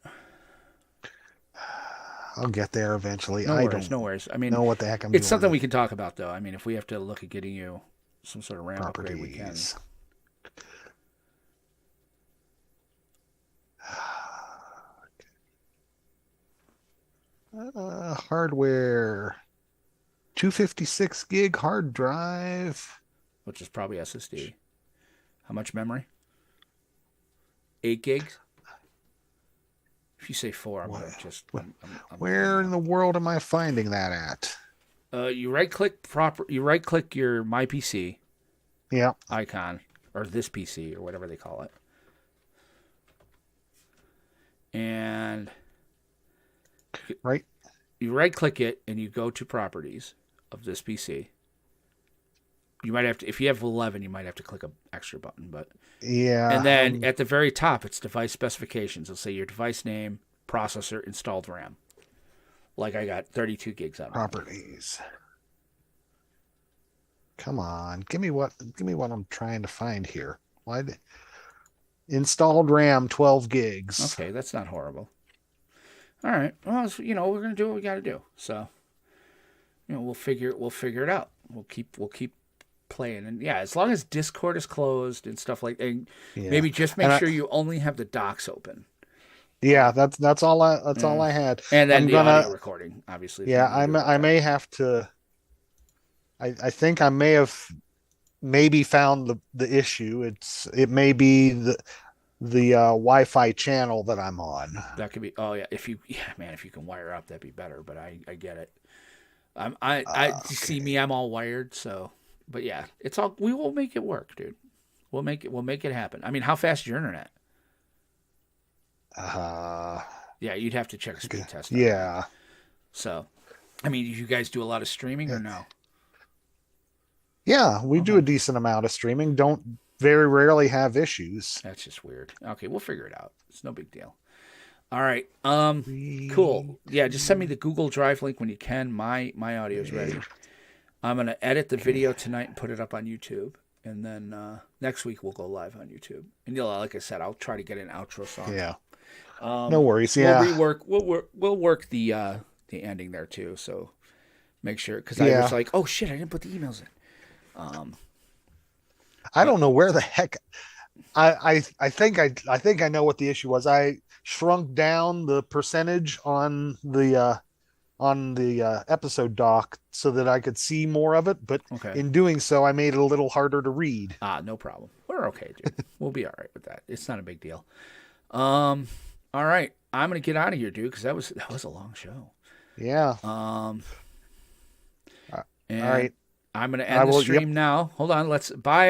Speaker 2: I'll get there eventually.
Speaker 4: No worries. I mean,
Speaker 2: know what the heck I'm
Speaker 4: It's
Speaker 2: doing.
Speaker 4: something we can talk about, though. I mean, if we have to look at getting you some sort of RAM upgrade, we can.
Speaker 2: Hardware. 256 gig hard drive.
Speaker 4: Which is probably SSD. How much memory? 8 gigs? If you say 4, I'm going to just...
Speaker 2: Where in the world am I finding that at?
Speaker 4: You right-click your My PC icon, or this PC, or whatever they call it. And... You right-click it, and you go to Properties of this PC. You might have to, if you have 11, you might have to click an extra button, but
Speaker 2: yeah.
Speaker 4: And then at the very top, it's device specifications. It'll say your device name, processor, installed RAM. Like I got 32 gigs on
Speaker 2: Properties. Come on, give me what I'm trying to find here. Why? Installed RAM 12 gigs.
Speaker 4: Okay, that's not horrible. All right. Well, you know, we're gonna do what we got to do. So, you know, we'll figure it out. We'll keep playing, and yeah, as long as Discord is closed and stuff like, and maybe just make sure you only have the docs open.
Speaker 2: Yeah, that's all I had.
Speaker 4: And then audio recording, obviously.
Speaker 2: Yeah, I may have to. I think I may have maybe found the issue. It may be the Wi-Fi channel that I'm on.
Speaker 4: That could be. Oh yeah, if you can wire up, that'd be better. But I get it. I see me. I'm all wired, so. But yeah, it's all. We will make it work, dude. We'll make it happen. I mean, how fast is your internet? Yeah, you'd have to check a speed test.
Speaker 2: Yeah.
Speaker 4: So, I mean, do you guys do a lot of streaming or no?
Speaker 2: Yeah, we do a decent amount of streaming. Don't very rarely have issues.
Speaker 4: That's just weird. Okay, we'll figure it out. It's no big deal. All right. Cool. Yeah, just send me the Google Drive link when you can. My audio's ready. I'm gonna edit the video tonight and put it up on YouTube, and then next week we'll go live on YouTube. And like I said, I'll try to get an outro song.
Speaker 2: Yeah. No worries. Yeah.
Speaker 4: We'll work the ending there too. So make sure, because I was like, oh shit, I didn't put the emails in.
Speaker 2: I don't know where the heck. I think I know what the issue was. I shrunk down the percentage on the episode doc so that I could see more of it, but in doing so, I made it a little harder to read.
Speaker 4: No problem. We're okay, dude. We'll be all right with that. It's not a big deal. All right, I'm gonna get out of here, dude, because that was a long show.
Speaker 2: Yeah.
Speaker 4: All
Speaker 2: right.
Speaker 4: I'm gonna end the stream now. Hold on. Bye.